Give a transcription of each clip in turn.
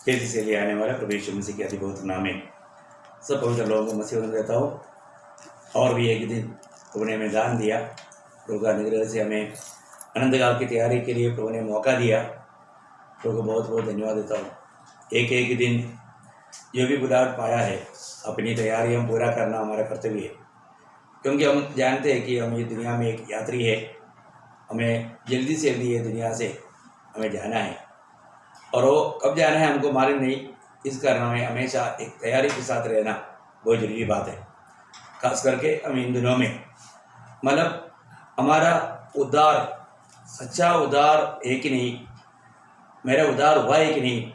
तेजी से ले आने वाला प्रभु यीशु मसीह के अति पवित्र नाम में सब पवित्र लोगों को मसीह देता हूँ। और भी एक दिन प्रभु ने हमें दान दिया, प्रभु का अनुग्रह से हमें अनंत काल की तैयारी के लिए प्रभु ने मौका दिया। प्रभु को बहुत बहुत धन्यवाद देता हूँ। एक एक दिन जो भी बुलाहट पाया है, अपनी तैयारी हम पूरा करना हमारा कर्तव्य है, क्योंकि हम जानते हैं कि हम ये दुनिया में एक यात्री है। हमें जल्दी से जल्दी ये दुनिया से हमें जाना है, और वो कब जाना है हमको मालूम नहीं। इस कारण हमें हमेशा एक तैयारी के साथ रहना बहुत जरूरी बात है। खास करके हम इन दिनों में मतलब हमारा उद्धार, सच्चा उद्धार है कि नहीं, मेरा उद्धार हुआ है कि नहीं,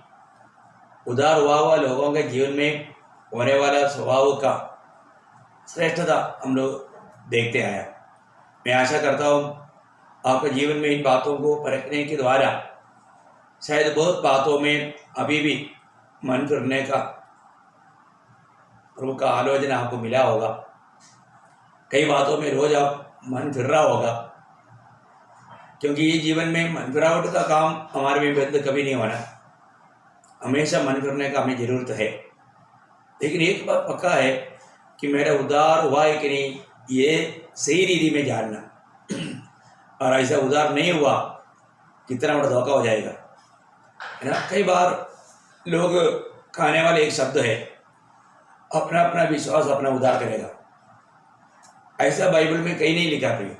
उद्धार हुआ लोगों के जीवन में होने वाला स्वभाव का श्रेष्ठता हम लोग देखते आया। मैं आशा करता हूँ आपके जीवन में इन बातों को परखने के द्वारा शायद बहुत बातों में अभी भी मन फिरने का प्रभु का आलोचना आपको मिला होगा। कई बातों में रोज आप मन फिर रहा होगा, क्योंकि ये जीवन में मन फिरावट का काम हमारे में बंद कभी नहीं होना। हमेशा मन फिरने का हमें जरूरत है, लेकिन एक बात पक्का है कि मेरा उद्धार हुआ है कि नहीं, ये सही रीति में जानना। और ऐसा उद्धार नहीं हुआ, कितना बड़ा धोखा हो जाएगा, है ना। कई बार लोग खाने वाले एक शब्द है, अपना अपना विश्वास अपना उद्धार करेगा। ऐसा बाइबल में कहीं नहीं लिखा प्रिय।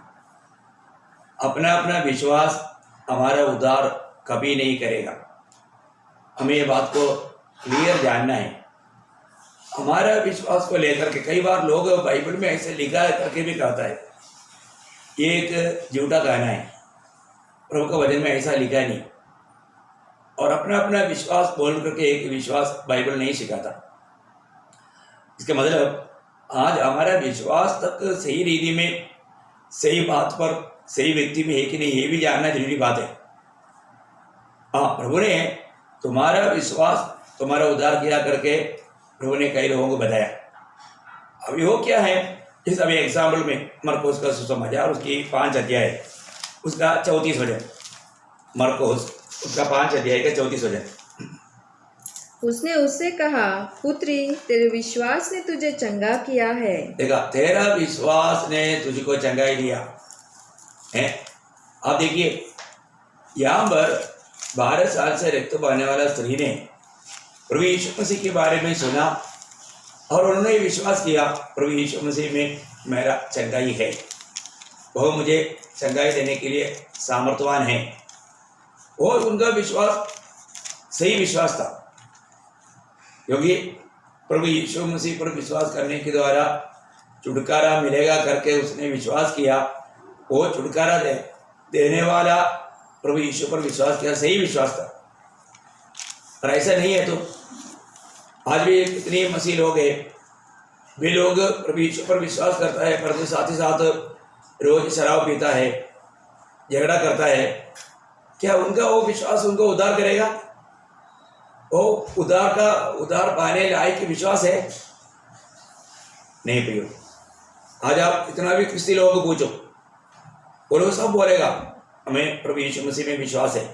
अपना अपना विश्वास हमारा उद्धार कभी नहीं करेगा। हमें ये बात को क्लियर जानना है। हमारा विश्वास को लेकर के कई बार लोग बाइबल में ऐसे लिखा है करके भी कहता है, ये एक झूठा कहना है। प्रभु का वचन में ऐसा लिखा नहीं, और अपना अपना विश्वास बोल करके एक विश्वास बाइबल नहीं सिखाता। इसका मतलब आज हमारा विश्वास तक सही रीति में, सही बात पर, सही व्यक्ति में है कि नहीं, ये भी जानना जरूरी बात है। हाँ, प्रभु ने तुम्हारा विश्वास, तुम्हारा उद्धार किया करके प्रभु ने कई लोगों को बताया। अभी वो क्या है, इस अभी एग्जाम्पल में मरकोस का सुसमाचार उसकी 5 अध्याय उसका 34 वचन, मरकोस उसका 5 अध्याय का 34 वचन। उसने उससे कहा, पुत्री, तेरे विश्वास ने तुझे चंगा किया है। देखा, तेरा विश्वास ने तुझको चंगाई दिया है। अब देखिए, यहाँ पर 12 साल से रक्त बहने वाला स्त्री ने प्रभु यीशु मसीह के बारे में सुना, और उन्होंने विश्वास किया प्रभु यीशु मसीह में मेरा चंगाई है, वह मुझे चंगाई देने के लिए सामर्थ्यवान है। और उनका विश्वास सही विश्वास था, क्योंकि प्रभु यीशु मसीह पर विश्वास करने के द्वारा छुटकारा मिलेगा करके उसने विश्वास किया। वो छुटकारा देने वाला प्रभु यीशु पर विश्वास किया, सही विश्वास था। और ऐसा नहीं है तो आज भी कितने मसीह लोग हैं, वे लोग प्रभु यीशु पर विश्वास करता है, परंतु साथ ही साथ रोज शराब पीता है, झगड़ा करता है। क्या उनका वो विश्वास उनको उद्धार करेगा? वो उद्धार पाने लायक विश्वास है? नहीं प्रियो। आज आप इतना भी क्रिस्ती लोगों को पूछो, वो लोग सब बोलेगा हमें प्रभु यीशु मसीह में विश्वास है,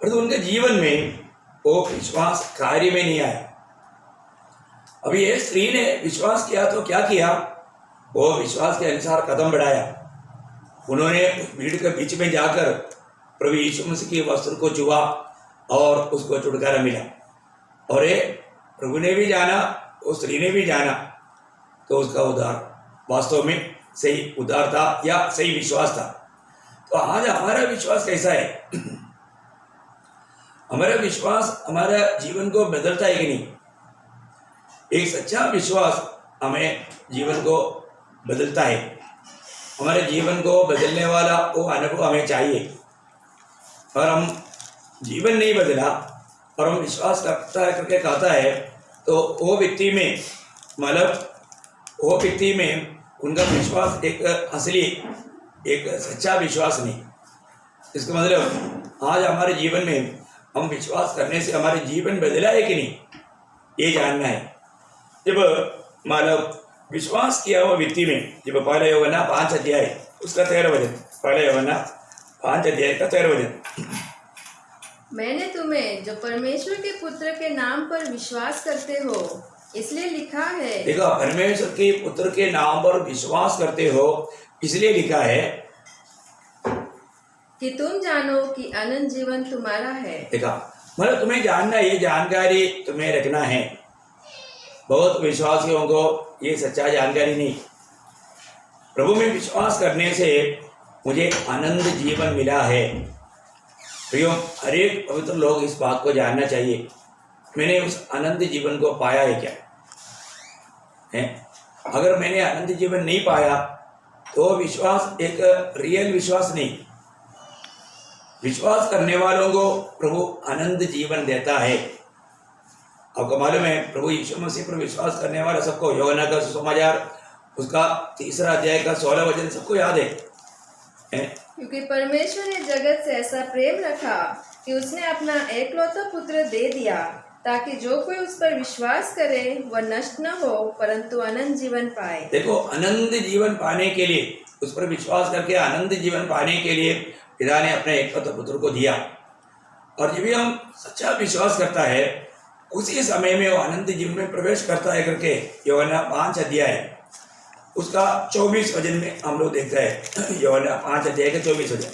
परंतु उनके जीवन में वो विश्वास कार्य में नहीं आया। अभी ये स्त्री ने विश्वास किया तो क्या किया, वो विश्वास के अनुसार कदम बढ़ाया। उन्होंने भीड़ के बीच में जाकर प्रभु यीशु मसीह के वस्त्र को छुआ और उसको छुटकारा मिला। और ये प्रभु ने भी जाना, उस स्त्री ने भी जाना, तो उसका उद्धार वास्तव में सही उद्धार था या सही विश्वास था। तो आज हमारा विश्वास कैसा है? हमारा विश्वास हमारा जीवन को बदलता है कि नहीं? एक सच्चा विश्वास हमें जीवन को बदलता है। हमारे जीवन को बदलने वाला वो अनुभव हमें चाहिए। और हम जीवन नहीं बदला और हम विश्वास करता है करके कहता है, तो वो व्यक्ति में मतलब वो व्यक्ति में उनका विश्वास एक असली, एक सच्चा विश्वास नहीं। इसका मतलब आज हमारे जीवन में हम विश्वास करने से हमारे जीवन बदला है कि नहीं, ये जानना है। जब मतलब विश्वास किया हुआ व्यक्ति में, जब पहले यूहन्ना 5 अध्याय उसका 13 वचन, पहले यूहन्ना 5 अध्याय का 13 वचन, मैंने तुम्हें जो परमेश्वर के पुत्र के नाम पर विश्वास करते हो इसलिए लिखा है देखो, परमेश्वर के पुत्र के नाम पर विश्वास करते हो इसलिए लिखा है कि तुम जानो कि अनंत जीवन तुम्हारा है। देखा, मतलब तुम्हें जानना, ये जानकारी तुम्हें रखना है। बहुत विश्वासियों को ये सच्चा जानकारी नहीं। प्रभु में विश्वास करने से मुझे आनंद जीवन मिला है। प्रियो, हर एक पवित्र लोग इस बात को जानना चाहिए, मैंने उस आनंद जीवन को पाया है क्या है। अगर मैंने आनंद जीवन नहीं पाया तो विश्वास एक रियल विश्वास नहीं। विश्वास करने वालों को प्रभु आनंद जीवन देता है। आपको मालूम है, प्रभु यीशु मसीह पर विश्वास करने वाला सबको, यूहन्ना का सुसमाचार उसका 3 अध्याय का 16 वचन सबको याद है? क्योंकि परमेश्वर ने जगत से ऐसा प्रेम रखा कि उसने अपना एकलौता पुत्र दे दिया, ताकि जो कोई उस पर विश्वास करे वह नष्ट न हो परंतु अनंत जीवन पाए। देखो, आनंद जीवन पाने के लिए, उस पर विश्वास करके आनंद जीवन पाने के लिए पिता ने अपने एकलौते पुत्र को दिया। और जब भी हम सच्चा विश्वास करता है उसी समय में वो आनंद जीवन में प्रवेश करता है करके यूहन्ना 5 अध्याय उसका 24 वचन में हम लोग देखते हैं। यूहन्ना 5 अध्याय का 24 वचन।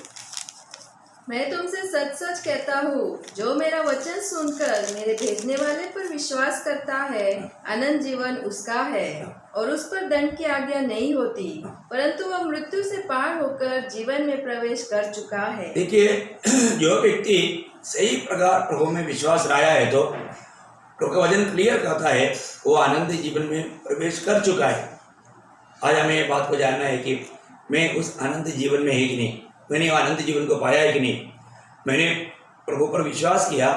मैं तुमसे सच सच कहता हूँ, जो मेरा वचन सुनकर मेरे भेजने वाले पर विश्वास करता है अनंत जीवन उसका है, और उस पर दंड की आज्ञा नहीं होती, परंतु वह मृत्यु से पार होकर जीवन में प्रवेश कर चुका है। देखिए, जो व्यक्ति सही प्रकार प्रभु में विश्वास लाया है तो प्रभु का वचन क्लियर करता है वो आनंद जीवन में प्रवेश कर चुका है। आज हमें ये बात को जानना है कि मैं उस आनंद जीवन में है कि नहीं, मैंने आनंद जीवन को पाया है कि नहीं। मैंने प्रभु पर विश्वास किया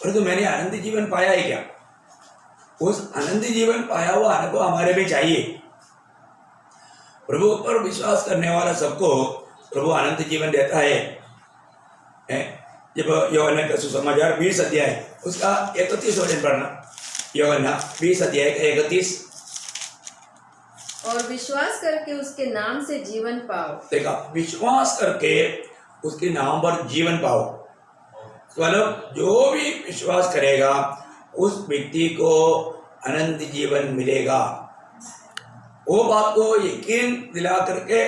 परंतु मैंने आनंद जीवन पाया है क्या? उस आनंद जीवन पाया हुआ अनुभव हमारे में चाहिए। प्रभु पर विश्वास करने वाला सबको प्रभु आनंद जीवन देता है। जब यूहन्ना का सुसमाचार 20 अध्याय उसका 31 वचन पढ़ना, यूहन्ना 20 अध्याय का 31। और विश्वास करके उसके नाम से जीवन पाओ। देखा, विश्वास करके उसके नाम पर जीवन पाओ। मतलब जो भी विश्वास करेगा उस व्यक्ति को अनंत जीवन मिलेगा। वो बात को यकीन दिला करके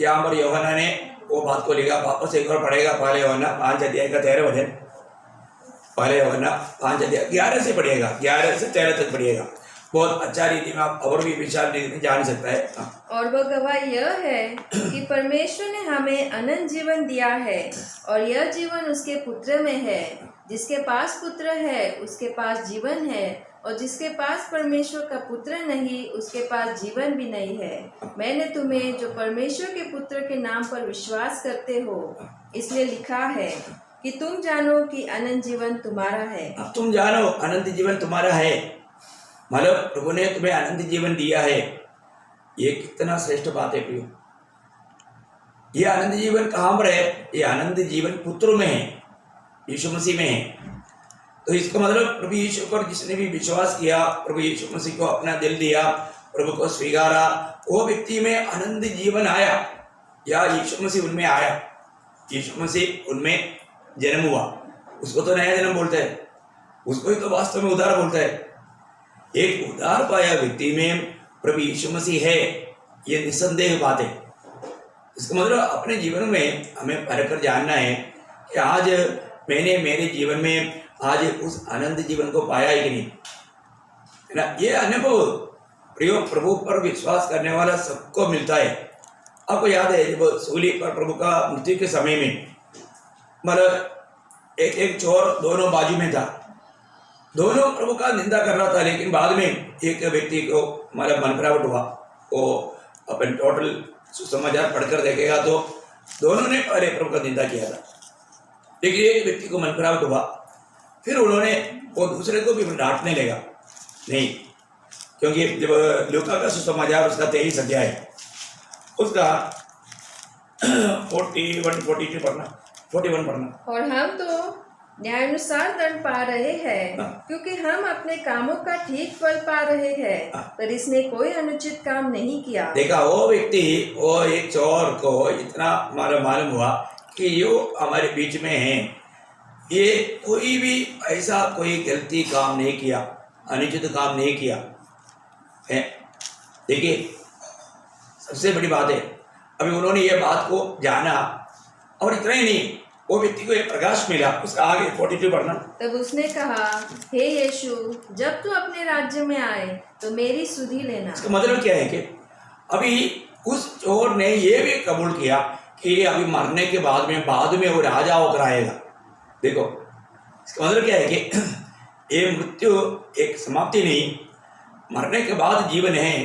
यहाँ पर यूहन्ना ने वो बात को लिखा। वापस एक बार पढ़ेगा, पहले यूहन्ना 5 अध्याय का 13 वचन। पहले यूहन्ना 5 अध्याय 11 से पढ़िएगा, 11 से 13 तक पढ़िएगा। बहुत अच्छा रीति में आप और भी विशाल रीति में जान सकता है। और वह गवाह यह है कि परमेश्वर ने हमें अनंत जीवन दिया है, और यह जीवन उसके पुत्र में है। जिसके पास पुत्र है उसके पास जीवन है, और जिसके पास परमेश्वर का पुत्र नहीं उसके पास जीवन भी नहीं है। मैंने तुम्हें जो परमेश्वर के पुत्र के नाम पर विश्वास करते हो इसलिए लिखा है कि तुम जानो कि अनंत जीवन तुम्हारा है। अब तुम जानो अनंत जीवन तुम्हारा है, मतलब प्रभु ने तुम्हें आनंद जीवन दिया है। ये कितना श्रेष्ठ बात है प्रियो। ये आनंद जीवन कहाँ पर है? ये आनंद जीवन पुत्र में है, यीशु मसीह में है। तो इसका मतलब प्रभु यीशु पर जिसने भी विश्वास किया, प्रभु यीशु मसीह को अपना दिल दिया, प्रभु को स्वीकारा, वो व्यक्ति में आनंद जीवन आया, या यीशु मसीह उनमें आया। यीशु मसीह उनमें जन्म हुआ, उसको तो नया जन्म बोलते हैं, उसको ही तो वास्तव में उद्धार बोलते हैं। एक उद्धार पाया व्यक्ति में प्रभु यीशु मसीह है, ये निसंदेह बात है। इसका मतलब अपने जीवन में हमें परखकर जानना है कि आज मैंने मेरे जीवन में आज उस आनंद जीवन को पाया है कि नहीं, है ना। ये अनुभव प्रियो प्रभु पर विश्वास करने वाला सबको मिलता है। आपको याद है जब सूली पर प्रभु का मृत्यु के समय में मतलब एक चोर दोनों बाजू में था, दोनों प्रभु का निंदा कर रहा था, लेकिन बाद में एक व्यक्ति को मतलब मन खराब हुआ। वो अपन टोटल सुसमाचार पढ़कर देखेगा तो दोनों ने पहले प्रभु का निंदा किया था, लेकिन एक व्यक्ति को मन खराब हुआ, फिर उन्होंने वो दूसरे को भी डांटने लगा नहीं, क्योंकि जब लूका का सुसमाचार उसका 23 अध्याय उसका 41-42 पढ़ना, 41 पढ़ना। और हम तो न्यायानुसार दंड पा रहे हैं, क्योंकि हम अपने कामों का ठीक फल पा रहे हैं, पर इसने कोई अनुचित काम नहीं किया। देखा, वो व्यक्ति, वो एक चोर को इतना मालूम हुआ कि यो हमारे बीच में है, ये कोई भी ऐसा कोई गलती काम नहीं किया, अनुचित काम नहीं किया है। देखिए सबसे बड़ी बात है, अभी उन्होंने ये बात को जाना और इतना ही नहीं, वो व्यक्ति को एक प्रकाश मिला। उसका आगे 42 पढ़ना। तब उसने कहा, हे यीशु, जब तू अपने राज्य में आए तो मेरी सुधि लेना। इसका मतलब क्या है कि अभी उस चोर ने ये भी कबूल किया कि अभी मरने के बाद में वो राजा होकर आएगा। देखो इसका मतलब क्या है कि ये मृत्यु एक समाप्ति नहीं, मरने के बाद जीवन है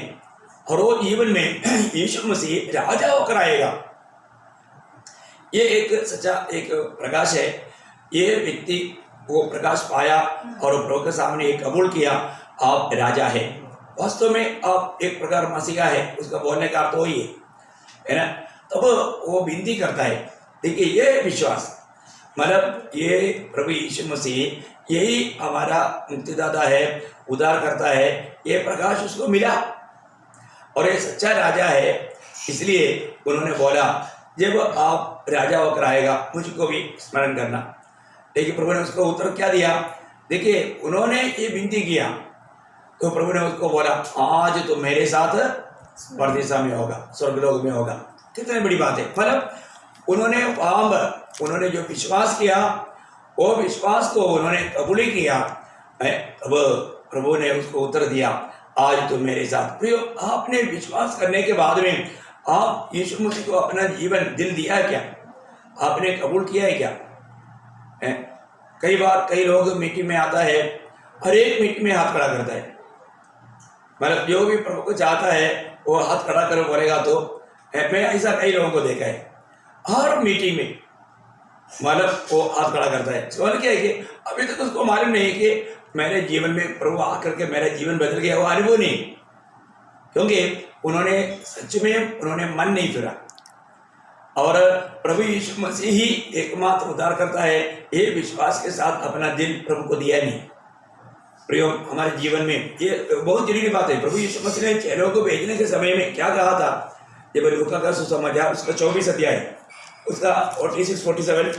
और वो जीवन में यीशु मसीह राजा होकर आएगा। ये एक सच्चा एक प्रकाश है। ये व्यक्ति वो प्रकाश पाया और प्रभु के सामने एक कबूल किया, आप राजा है। वास्तव में आप एक प्रकार मसीहा है, उसका बोलने का अर्थ वही है ना। तब वो विनती करता है। देखिए ये विश्वास, मतलब ये प्रभु यीशु मसीह यही हमारा मुक्तिदाता है, उद्धार करता है, ये प्रकाश उसको मिला और ये सच्चा राजा है। इसलिए उन्होंने बोला, जब आप राजा होकर आएगा मुझको भी स्मरण करना। लेकिन प्रभु ने उसको उत्तर क्या दिया? देखिए उन्होंने ये विनती किया तो प्रभु ने उसको बोला, आज तो मेरे साथ परदेशा में होगा, स्वर्गलोक में होगा। कितनी बड़ी बात है। मतलब उन्होंने जो विश्वास किया, वो विश्वास को उन्होंने कबूल किया। अब प्रभु ने उसको उत्तर दिया, आज तो मेरे साथ। प्रियो, आपने विश्वास करने के बाद में आप यीशु मसीह को अपना जीवन दिल दिया है क्या? आपने कबूल किया है क्या? कई बार कई लोग मीटिंग में आता है, हर एक मीटिंग में हाथ खड़ा करता है। मतलब जो भी प्रभु को चाहता है वो हाथ खड़ा कर बोलेगा। तो मैं ऐसा कई लोगों को देखा है, हर मीटिंग में मतलब वो हाथ खड़ा करता है। सवाल क्या है कि अभी तक उसको मालूम नहीं कि मेरे जीवन में प्रभु आकर के मेरा जीवन बदल गया, वो अनुभव नहीं, क्योंकि उन्होंने सच में उन्होंने मन नहीं फिरा। और प्रभु यीशु मसीह ही एकमात्र उद्धार करता है, ये विश्वास के साथ अपना दिल प्रभु को दिया नहीं। प्रियो, हमारे जीवन में ये बहुत जरूरी बात है। प्रभु यीशु मसीह ने चेलों को भेजने के समय में क्या कहा था? जब लूका का सुसमाचार उसका 24 अध्याय उसका 46-47।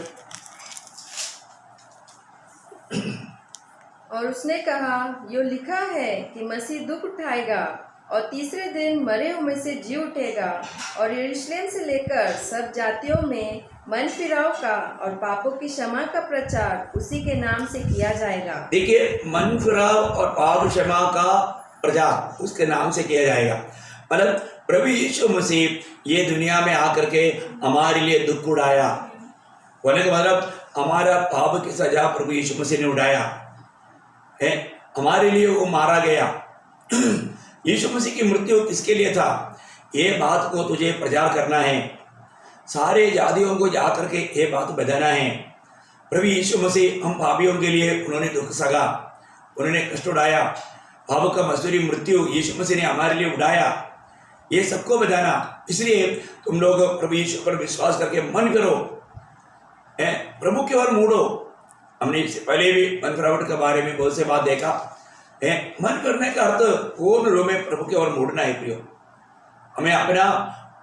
और उसने कहा, यो लिखा है कि मसीह दुख उठाएगा और तीसरे दिन मरे हुए में से जी उठेगा, और यरूशलेम से लेकर सब जातियों में मन फिराव का और पापों की क्षमा का प्रचार उसी के नाम से किया जाएगा। देखिए, मन फिराव और पाप क्षमा का प्रचार उसके नाम से किया जाएगा। मतलब प्रभु यीशु मसीह ये दुनिया में आकर के हमारे लिए दुख उड़ाया, बोलने का मतलब हमारा पाप की सजा प्रभु यीशु मसीह ने उठाया है, हमारे लिए वो मारा गया। यीशु मसीह की मृत्यु किसके लिए था? ये बात को तुझे प्रचार करना है, सारे जातियों को जाकर के ये बात बताना है। प्रभु यीशु मसीह हम पापियों के लिए उन्होंने दुख सगा, उन्होंने कष्ट उठाया, पाप का मजदूरी मृत्यु यीशु मसीह ने हमारे लिए उठाया, ये सबको बताना। इसलिए तुम लोग प्रभु यीशु पर विश्वास करके मन करो, प्रभु की ओर मुड़ो। हमने इससे पहले भी मन फिरावट के बारे में बहुत से बात देखा है। मन करने का अर्थ पूर्ण रूप में प्रभु की ओर मुड़ना है। प्रियो, हमें अपना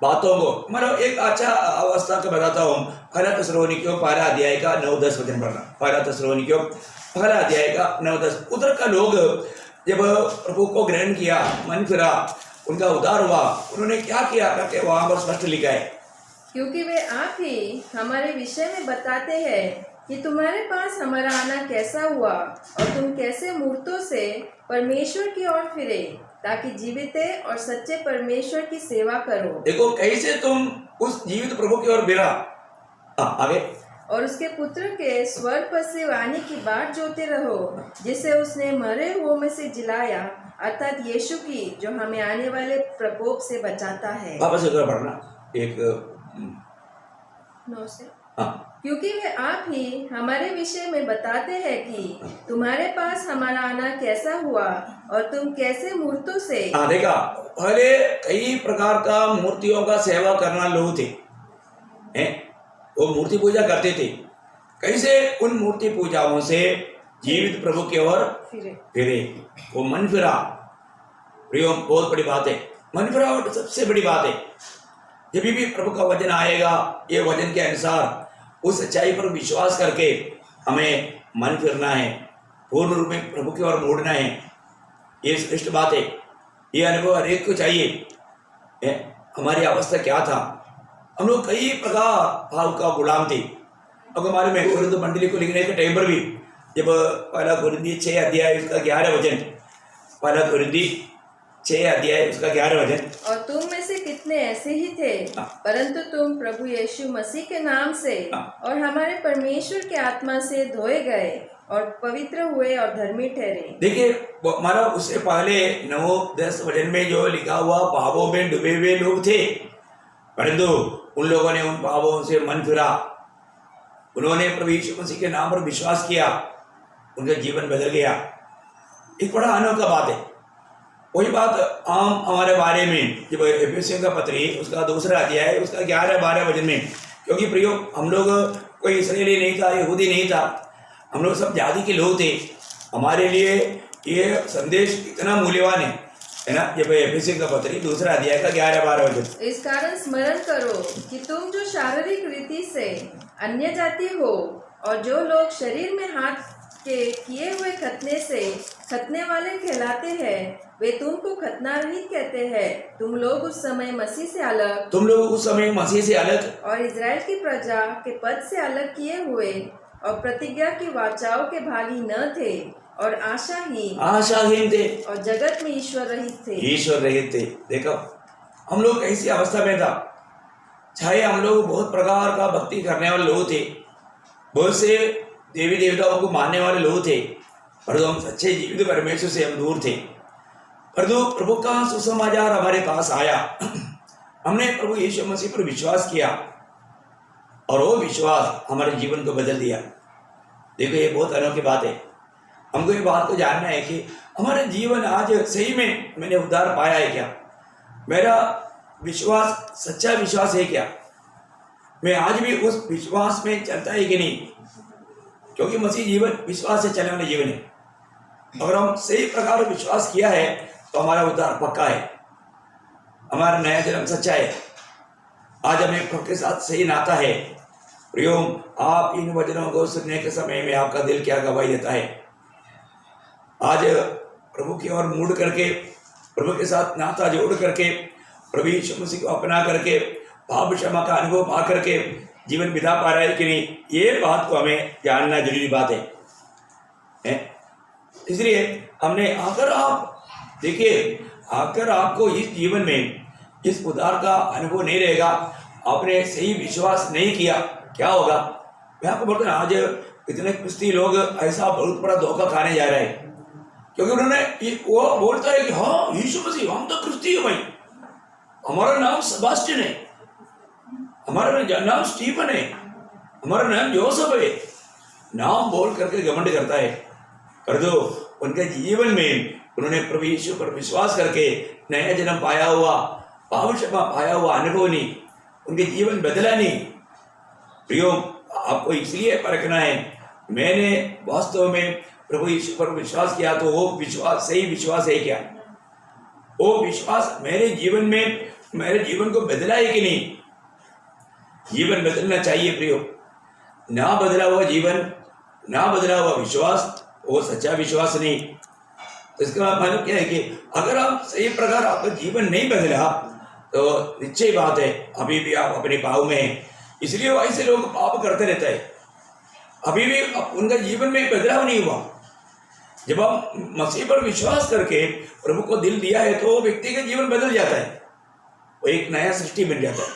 बातों को मतलब एक अच्छा अवस्था का बताता हूँ। पहला थिस्सलुनीकियों पहला अध्याय का 9-10 वचन पढ़ना। पहला थिस्सलुनीकियों पहला अध्याय का 9-10। उधर का लोग जब प्रभु को ग्रहण किया, मन फिरा, उनका उद्धार हुआ, उन्होंने क्या किया करके वहां पर स्पष्ट लिखा है, क्योंकि वे आप ही हमारे विषय में बताते हैं कि तुम्हारे पास हमारा आना कैसा हुआ और तुम कैसे मूर्तों से परमेश्वर की ओर फिरे, ताकि जीवित और सच्चे परमेश्वर की सेवा करो। देखो कैसे तुम उस जीवित प्रभु की ओर फिरा। आगे, और उसके पुत्र के स्वर्ग पर से आने की बाट जोते रहो, जिसे उसने मरे हुओं में से जिलाया, अर्थात यीशु की, जो हमें आने वाले प्रकोप से बचाता है। वापस उधर पढ़ना एक 9 से। क्योंकि वे आप ही हमारे विषय में बताते हैं कि तुम्हारे पास हमारा आना कैसा हुआ और तुम कैसे मूर्तों से। देखा, पहले कई प्रकार का मूर्तियों का सेवा करना लोग थे, वो मूर्ति पूजा करते थे। कैसे उन मूर्ति पूजाओं से जीवित प्रभु की ओर फिरे, वो मन फिरा। प्रियो, बहुत बड़ी बात है, मन फिरावट सबसे बड़ी बात है। जब भी प्रभु का वचन आएगा, ये वचन के अनुसार उस सच्चाई पर विश्वास करके हमें मन फिरना है, पूर्ण रूप में प्रभु की ओर मोड़ना है। ये श्रेष्ठ बात है। ये अनुभव हर एक को चाहिए। हमारी अवस्था क्या था? हम लोग कई प्रकार भाव का गुलाम थे। अब हमारे में कुरिन्थ मंडली को लिखने के टाइम पर भी जब पहला कुरिन्थी 6 अध्याय उसका 11 वचन, पहला कुरिन्थी 6 अध्याय उसका 11 वचन, और तुम में से कितने ऐसे ही थे, परंतु तुम प्रभु यीशु मसीह के नाम से और हमारे परमेश्वर के आत्मा से धोए गए और पवित्र हुए और धर्मी ठहरे। देखिए हमारा उससे पहले 9-10 वचन में जो लिखा हुआ पापों में डूबे हुए लोग थे, परंतु उन लोगों ने उन पापों से मन फिरा, उन्होंने प्रभु यीशु मसीह के नाम पर विश्वास किया, उनका जीवन बदल गया। एक बड़ा अनोखा बात है। वही बात आम हमारे बारे में जब एफेसियों का पत्री उसका 2 अध्याय उसका 11-12 वचन में, क्योंकि प्रियो हम लोग कोई इसराइली नहीं था, यहूदी नहीं था, हम लोग सब जाति के लोग थे। हमारे लिए ये संदेश इतना मूल्यवान है ना। जब एफेसियों का पत्री 2 अध्याय का 11-12 वचन, इस कारण स्मरण करो कि तुम जो शारीरिक रीति से अन्य जाति हो और जो लोग शरीर में हाथ के किए हुए खतने से खतने वाले कहलाते हैं, वे तुमको खतना रहित कहते हैं। तुम लोग उस समय मसीह से अलग और इज़राइल की प्रजा के पद से अलग किए हुए और प्रतिज्ञा की वाचाओं के भागी न थे और आशाहीन थे और जगत में ईश्वर रहित थे। देखो हम लोग ऐसी अवस्था में था। चाहे हम लोग बहुत प्रकार का भक्ति करने वाले लोग थे, बहुत से देवी देवताओं को मानने वाले लोग थे, परंतु हम सच्चे जीवित परमेश्वर से हम दूर थे। परंतु प्रभु का सुसमाचार हमारे पास आया, हमने प्रभु यीशु मसीह पर विश्वास किया और वो विश्वास हमारे जीवन को बदल दिया। देखो ये बहुत अनोखी बात है। हमको ये बात को जानना है कि हमारा जीवन आज सही में मैंने उद्धार पाया है क्या? मेरा विश्वास सच्चा विश्वास है क्या? मैं आज भी उस विश्वास में चलता है कि नहीं? क्योंकि मसीह जीवन विश्वास से चलने वाला जीवन है। अगर हम सही प्रकार विश्वास किया है तो हमारा उद्धार पक्का है, हमारा नया जन्म सच्चा है। आज हमें प्रभु के साथ सही नाता है। प्रियो आप इन वचनों को सुनने के समय में आपका दिल क्या गवाही देता है? आज प्रभु की ओर मुड़ करके, प्रभु के साथ नाता जोड़ करके, प्रभु यीशु मसीह को अपना करके पाप क्षमा का अनुभव पा करके जीवन बिता पा रहा है कि नहीं, ये बात को हमें जानना जरूरी बात है। इसलिए हमने अगर आप देखिए, अगर आपको इस जीवन में इस उद्धार का अनुभव नहीं रहेगा, आपने सही विश्वास नहीं किया, क्या होगा? मैं आपको बोलता हूँ आज इतने क्रिस्ती लोग ऐसा बहुत बड़ा धोखा खाने जा रहे हैं, क्योंकि उन्होंने वो बोलता है कि हाँ यीशु मसीह हम तो क्रिस्ती है भाई, हमारा नाम सेबास्टियन है, हमारा नाम स्टीफन है, हमारा नाम जोसेफ है, नाम बोल करके घमंड करता है। कर दो उनके जीवन में उन्होंने प्रभु यीशु पर विश्वास करके नया जन्म पाया हुआ, पाप क्षमा पाया हुआ अनुभव नहीं, उनके जीवन बदला नहीं। प्रियो आपको इसलिए परखना है, मैंने वास्तव में प्रभु यीशु पर विश्वास किया तो वो विश्वास सही विश्वास है क्या? वो विश्वास मेरे जीवन में मेरे जीवन को बदला है कि नहीं? जीवन बदलना चाहिए प्रियो। ना बदला हुआ जीवन, ना बदला हुआ विश्वास, वो सच्चा विश्वास नहीं। तो इसका मतलब क्या है कि अगर आप सही प्रकार आपका जीवन नहीं बदला तो निश्चय बात है अभी भी आप अपने पाप में हैं। इसलिए ऐसे लोग पाप करते रहते हैं, अभी भी उनका जीवन में बदलाव नहीं हुआ। जब आप मसीह पर विश्वास करके प्रभु को दिल दिया है तो व्यक्ति का जीवन बदल जाता है, वो एक नया सृष्टि बन जाता है।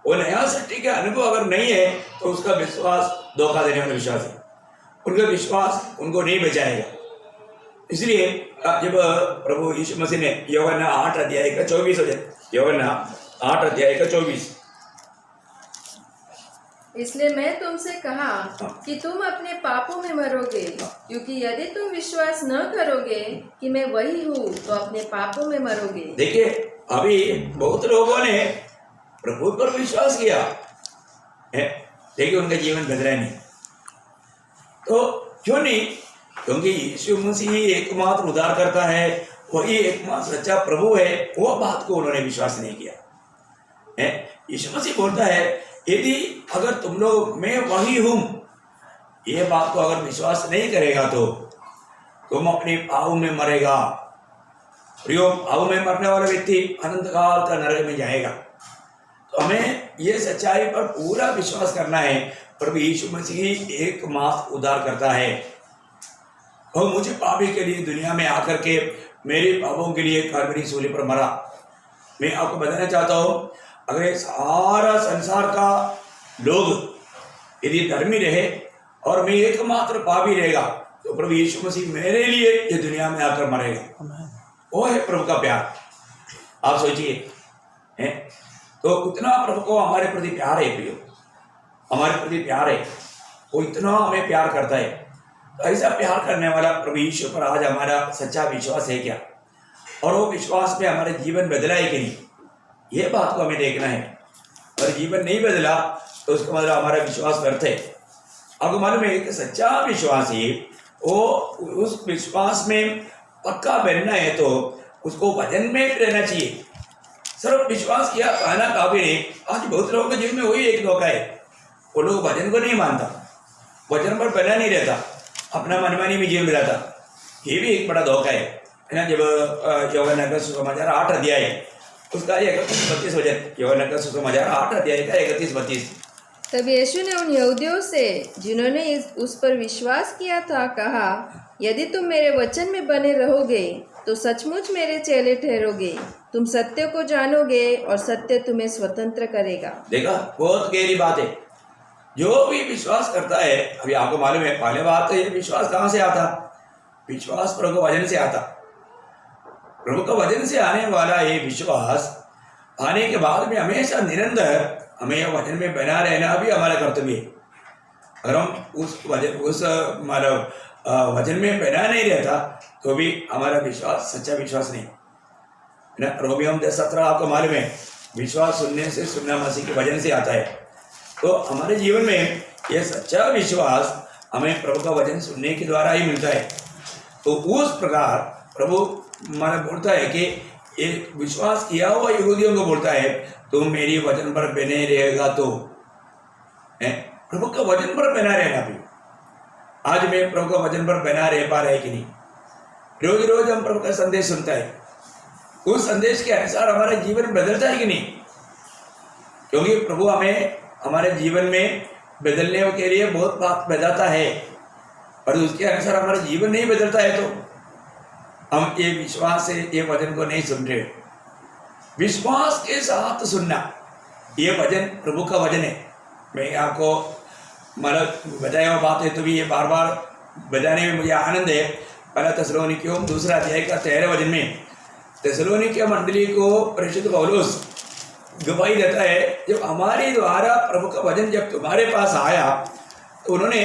वो नया सृष्टि का अनुभव अगर नहीं है तो उसका विश्वास धोखा देने वाला विश्वास है, उनका विश्वास उनको नहीं बचाएगा। इसलिए जब प्रभु यीशु मसीह ने यूहन्ना 8 अध्याय का 24 वचन, यूहन्ना 8 अध्याय का 24, इसलिए मैं तुमसे कहा कि तुम अपने पापों में मरोगे, क्योंकि यदि तुम विश्वास न करोगे कि मैं वही हूँ तो अपने पापों में मरोगे। देखिए अभी बहुत लोगों ने प्रभु पर विश्वास किया है, लेकिन उनका जीवन बदला नहीं। तो क्यों नहीं? क्योंकि यीशु मसीह एकमात्र उद्धार करता है, वही एकमात्र सच्चा प्रभु है, वो बात को उन्होंने विश्वास नहीं किया है। यीशु मसीह बोलता है यदि अगर तुम लोग मैं वही हूँ ये बात को अगर विश्वास नहीं करेगा तो तुम अपने पाव में मरेगा। प्रियो, पाव में मरने वाला व्यक्ति अनंत काल का नरक में जाएगा। तो हमें ये सच्चाई पर पूरा विश्वास करना है, प्रभु यीशु मसीह एकमात्र उद्धार करता है। और मुझे पापी के लिए दुनिया में आकर के मेरे पापों के लिए कलवरी सूली पर मरा। मैं आपको बताना चाहता हूँ, अगर ये सारा संसार का लोग यदि धर्मी रहे और मैं एकमात्र पापी रहेगा तो प्रभु यीशु मसीह मेरे लिए ये दुनिया में आकर मरेगा। वो है प्रभु का प्यार। आप सोचिए, हैं तो उतना प्रभु को हमारे प्रति प्यार है। प्रियो, हमारे प्रति प्यार है, वो इतना हमें प्यार करता है। तो ऐसा प्यार करने वाला प्रभु यीशु पर आज हमारा सच्चा विश्वास है क्या, और वो विश्वास में हमारे जीवन बदला है कि नहीं, ये बात को हमें देखना है। अगर जीवन नहीं बदला तो उसका मतलब हमारा विश्वास व्यर्थ है। आपको मालूम है कि सच्चा विश्वास ही वो उस विश्वास में पक्का बनना है तो उसको वजन में रहना चाहिए। सिर्फ विश्वास किया कहना काफी नहीं। आज बहुत लोगों के जीवन में वही एक धोखा है, वो लोग वजन को नहीं मानता, वजन पर बना नहीं रहता, अपना मनमानी में जीवन रहता। ये भी एक बड़ा धोखा है ना। जब యోహానగర सुसमाचार 8 अध्याय उसका 31-32 वचन, యోహానగర सुसमाचार 8 अध्याय का 31-32। तब यीशु ने उन यहूदियों से जिन्होंने उस पर विश्वास किया था कहा, यदि तुम मेरे वचन में बने रहोगे तो सचमुच मेरे चेले ठहरोगे, तुम सत्य को जानोगे और सत्य तुम्हें स्वतंत्र करेगा। देखा, बहुत गहरी बात है। जो भी विश्वास करता है, अभी आपको मालूम है पहले बात तो ये विश्वास कहाँ से आता, विश्वास प्रभु का वचन से आता। प्रभु का वचन से आने वाला ये विश्वास आने के बाद में हमेशा निरंतर हमें यह वचन में बना रहना भी हमारा कर्तव्य है। अगर हम उस वचन में बना नहीं रहता तो भी हमारा विश्वास सच्चा विश्वास नहीं ना। रोमियो 10:17 आपको मालूम है, विश्वास सुनने से, सुनना मसीह के वचन से आता है। तो हमारे जीवन में यह सच्चा विश्वास हमें प्रभु का वचन सुनने के द्वारा ही मिलता है। तो उस प्रकार प्रभु माना बोलता है कि ये विश्वास किया हुआ यहूदियों को बोलता है, तुम मेरी वचन पर बने रहेगा तो प्रभु का वचन पर बना रहना भी। आज मैं प्रभु का वचन पर बना रह पा रहे कि नहीं? रोज रोज हम प्रभु का संदेश सुनता है, उस संदेश के अनुसार हमारा जीवन बदलता है कि नहीं? क्योंकि प्रभु हमें हमारे जीवन में बदलने के लिए बहुत बात बताता है, और उसके अनुसार हमारा जीवन नहीं बदलता है तो हम ये विश्वास से ये वचन को नहीं सुन रहे। विश्वास के साथ सुनना, ये वचन प्रभु का वचन है। मैं आपको मतलब बताया हुआ बात है तो भी ये बार बार बताने में मुझे आनंद है। पहला थिस्सलुनीकियों 2 अध्याय का 13 वचन में थिस्सलुनीकियों मंडली को परिशुद्ध पौलुस गवाही देता है, जब हमारे द्वारा प्रभु का वचन जब तुम्हारे पास आया तो उन्होंने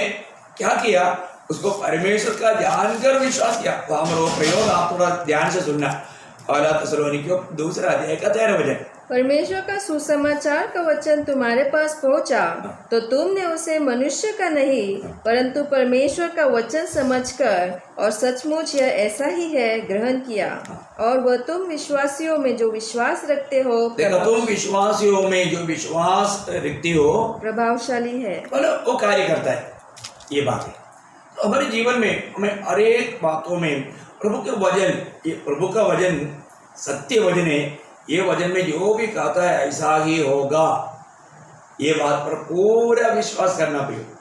क्या किया, उसको परमेश्वर का जानकर विश्वास किया। तो हमारा प्रयोग आप थोड़ा ध्यान से सुनना। पहला थिस्सलुनीकियों 2 अध्याय का 13 वचन, परमेश्वर का सुसमाचार का वचन तुम्हारे पास पहुंचा तो तुमने उसे मनुष्य का नहीं परंतु परमेश्वर का वचन समझकर और सचमुच यह ऐसा ही है ग्रहण किया, और वह तुम विश्वासियों में जो विश्वास रखते हो, देखो तुम विश्वासियों में जो विश्वास रखती हो प्रभावशाली है, मतलब वो कार्य करता है। ये बात है। तो हमारे जीवन में हमें हर एक बातों में प्रभु के वचन, ये प्रभु का वचन सत्य वचन है। ये वचन में जो भी कहता है ऐसा ही होगा, ये बात पर पूरा विश्वास करना पड़ेगा,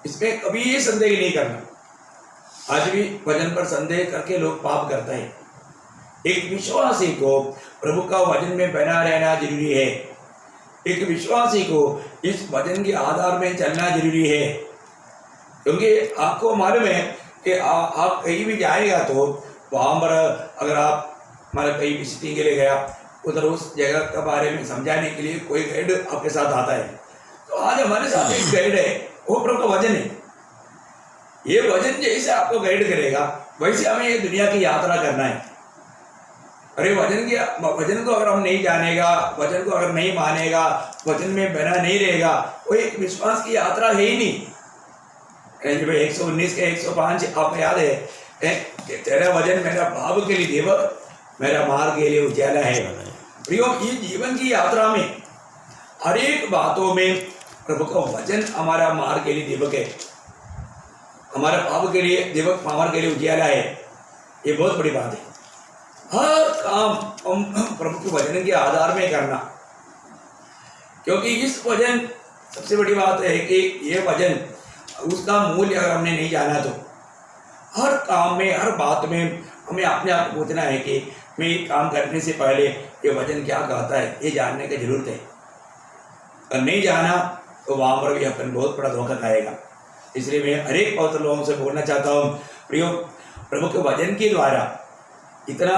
इसमें कभी संदेह नहीं करना। आज भी वचन पर संदेह करके लोग पाप करता है। एक विश्वासी को प्रभु का वचन में बना रहना जरूरी है। एक विश्वासी को इस वचन के आधार में चलना जरूरी है, क्योंकि आपको मालूम है कि आप कहीं भी जाएगा तो वहाँ पर अगर आप मतलब कहीं विजिटिंग के लिए गया, उधर उस जगह के बारे में समझाने के लिए कोई गाइड आपके साथ आता है। तो आज हमारे साथ एक गाइड है, वो प्रभु का वचन है। ये वचन जैसे आपको गाइड करेगा वैसे हमें ये दुनिया की यात्रा करना है। अरे वचन को अगर हम नहीं जानेगा, वचन को अगर नहीं मानेगा, वचन में बना नहीं रहेगा, वो एक विश्वास की यात्रा है ही नहीं। 119 के 105 आपको याद है, तेरा वचन मेरा भाव के लिए दीपक, मेरा मार्ग के लिए उजाला है। प्रियो, ये जीवन की यात्रा में हर एक बातों में प्रभु का वचन हमारा मार्ग के लिए दीपक है। हमारे पाप के लिए दीपक पावर के लिए उजियाला है, ये बहुत बड़ी बात है। हर काम हम प्रभु के वचन के आधार में करना, क्योंकि इस वचन सबसे बड़ी बात है कि ये वचन उसका मूल्य अगर हमने नहीं जाना तो हर काम में हर बात में हमें अपने आप को पूछना है कि मैं ये काम करने से पहले ये वचन क्या कहता है, ये जानने की जरूरत है। और नहीं जाना तो वहाँ पर भी अपन बहुत बड़ा धोखा खाएगा। इसलिए मैं हर एक पवित्र लोगों से बोलना चाहता हूँ, प्रियो, प्रभु के वचन के द्वारा इतना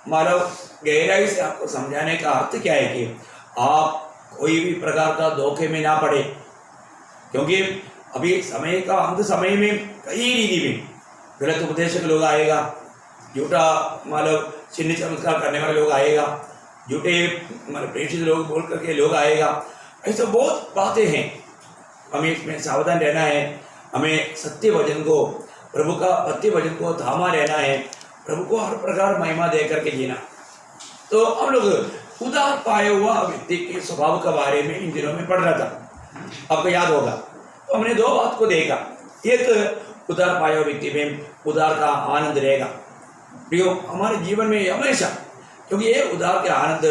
मतलब गहराई से आपको समझाने का अर्थ क्या है कि आप कोई भी प्रकार का धोखे में ना पड़े, क्योंकि अभी समय का अंत समय में कई रीति में गलत उपदेशक लोग आएगा, झूठा मतलब चिन्ह चमत्कार करने वाले लोग आएगा, झूठे मतलब प्रेषित लोग बोल करके लोग आएगा, ऐसा बहुत बातें हैं। हमें इसमें सावधान रहना है, हमें सत्य वचन को, प्रभु का सत्य वचन को थामा रहना है, प्रभु को हर प्रकार महिमा दे करके जीना। तो हम लोग उदार पाए हुआ व्यक्ति के स्वभाव के बारे में इन दिनों में पढ़ रहा था, आपको याद होगा। तो हमने दो बात को देखा, एक उदार पाए हुआ व्यक्ति में उदार का आनंद रहेगा प्रियो हमारे जीवन में हमेशा, क्योंकि ये उदार के आनंद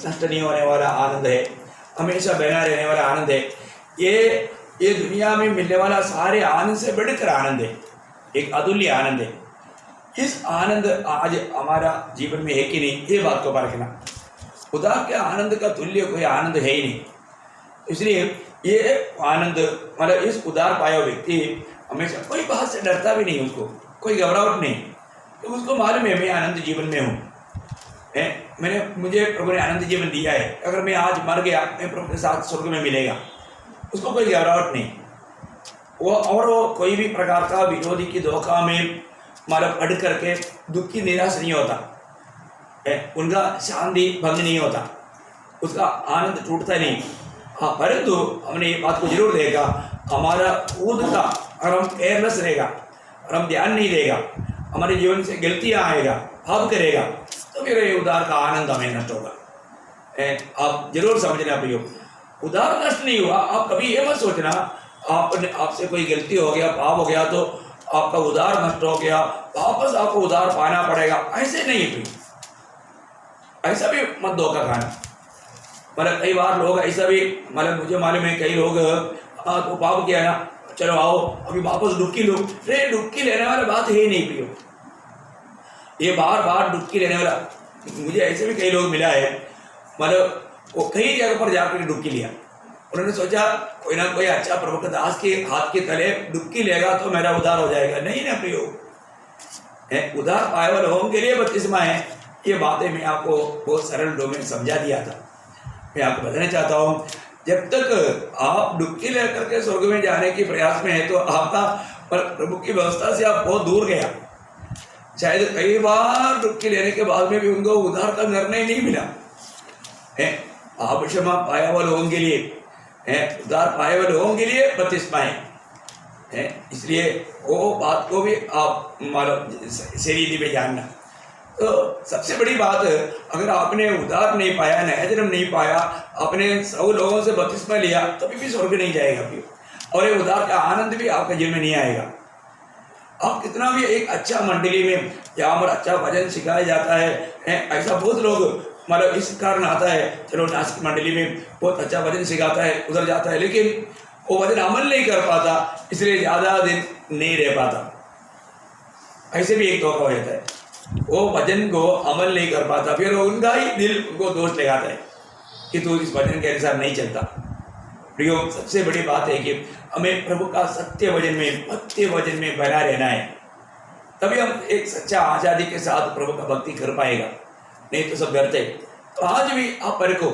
नष्ट नहीं होने वाला आनंद है, हमेशा बना रहने वाला आनंद है। ये दुनिया में मिलने वाला सारे आनंद से बढ़कर आनंद है, एक अतुल्य आनंद है। इस आनंद आज हमारा जीवन में है कि नहीं, ये बात को परखना। उदार के आनंद का तुल्य कोई आनंद है ही नहीं। इसलिए ये आनंद मतलब इस उदार पाया व्यक्ति हमेशा कोई बात से डरता भी नहीं, उसको कोई घबराहट नहीं, तो उसको मालूम है मैं आनंद जीवन में हूँ, मुझे प्रभु ने आनंद जीवन दिया है। अगर मैं आज मर गया मैं प्रभु के साथ स्वर्ग में मिलेगा, उसको कोई घबराहट नहीं। वो कोई भी प्रकार का विरोधी की धोखा में मतलब अड़ करके दुखी निराश नहीं होता, उनका शांति भंग नहीं होता, उसका आनंद टूटता नहीं। हाँ, परंतु हमने ये बात को जरूर देखा, हमारा खुद का अगर हम केयरलेस रहेगा और हम ध्यान नहीं देगा, हमारे जीवन से गलतियाँ आएगा, पाप करेगा, तो फिर ये उदार का आनंद हमें नष्ट होगा। आप जरूर समझना प्रियो, उदार नष्ट नहीं हुआ। आप कभी ये मत सोचना आपसे कोई गलती हो गया, पाप हो गया तो आपका उदार नष्ट हो गया, वापस आपको उदार पाना पड़ेगा, ऐसे नहीं प्रियो, ऐसा भी मत धोखा खाना। मतलब कई बार लोग ऐसा भी मतलब मुझे मालूम है, कई लोग तो पाप किया ना, चलो आओ अभी वापस डुबकी लो। अरे डुबकी लेने वाला बात है नहीं प्रियो, ये बार बार डुबकी लेने वाला, मुझे ऐसे भी कई लोग मिला है, मतलब वो कई जगह पर जाकर डुबकी लिया, उन्होंने सोचा कोई ना कोई अच्छा प्रभु के दास के हाथ के तले डुबकी लेगा तो मेरा उद्धार हो जाएगा। नहीं ना प्रियो, उद्धार पाए वाले लोगों के लिए बपतिस्मा है। ये बातें मैं आपको बहुत सरल डोमेन समझा दिया था। मैं आपको बताना चाहता हूँ, जब तक आप डुबकी लेकर के स्वर्ग में जाने के प्रयास में है तो आपका प्रभु की व्यवस्था से आप बहुत दूर गया। शायद कई बार डुबकी लेने के बाद में भी उनको उद्धार का निर्णय नहीं मिला है। आप क्षमा पाया हुआ लोगों के लिए उद्धार पाए हुए लोगों के लिए बपतिस्मा है। इसलिए वो बात को भी आप मानो शरीरी में जानना। तो सबसे बड़ी बात, अगर आपने उद्धार नहीं पाया, नया जन्म नहीं पाया, आपने 100 लोगों से बपतिस्मा लिया, तभी भी स्वर्ग नहीं जाएगा फिर, और ये उद्धार का आनंद भी आपके जीवन में नहीं आएगा। आप कितना भी एक अच्छा मंडली में जहाँ पर अच्छा भजन सिखाया जाता है, ऐसा बहुत लोग मतलब इस कारण आता है, चलो नासिक मंडली में बहुत अच्छा भजन सिखाता है, उधर जाता है, लेकिन वो भजन अमल नहीं कर पाता, इसलिए ज़्यादा दिन नहीं रह पाता। ऐसे भी एक धोखा हो जाता है, वो भजन को अमल नहीं कर पाता, फिर उनका ही दिल उनको दोष लगाता है कि तू इस भजन के अनुसार नहीं चलता। प्रियो, सबसे बड़ी बात है कि हमें प्रभु का सत्य वचन में, भक्ति वचन में बना रहना है, तभी हम एक सच्चा आज़ादी के साथ प्रभु का भक्ति कर पाएगा, नहीं तो सब व्यर्थ है। तो आज भी आप परखो,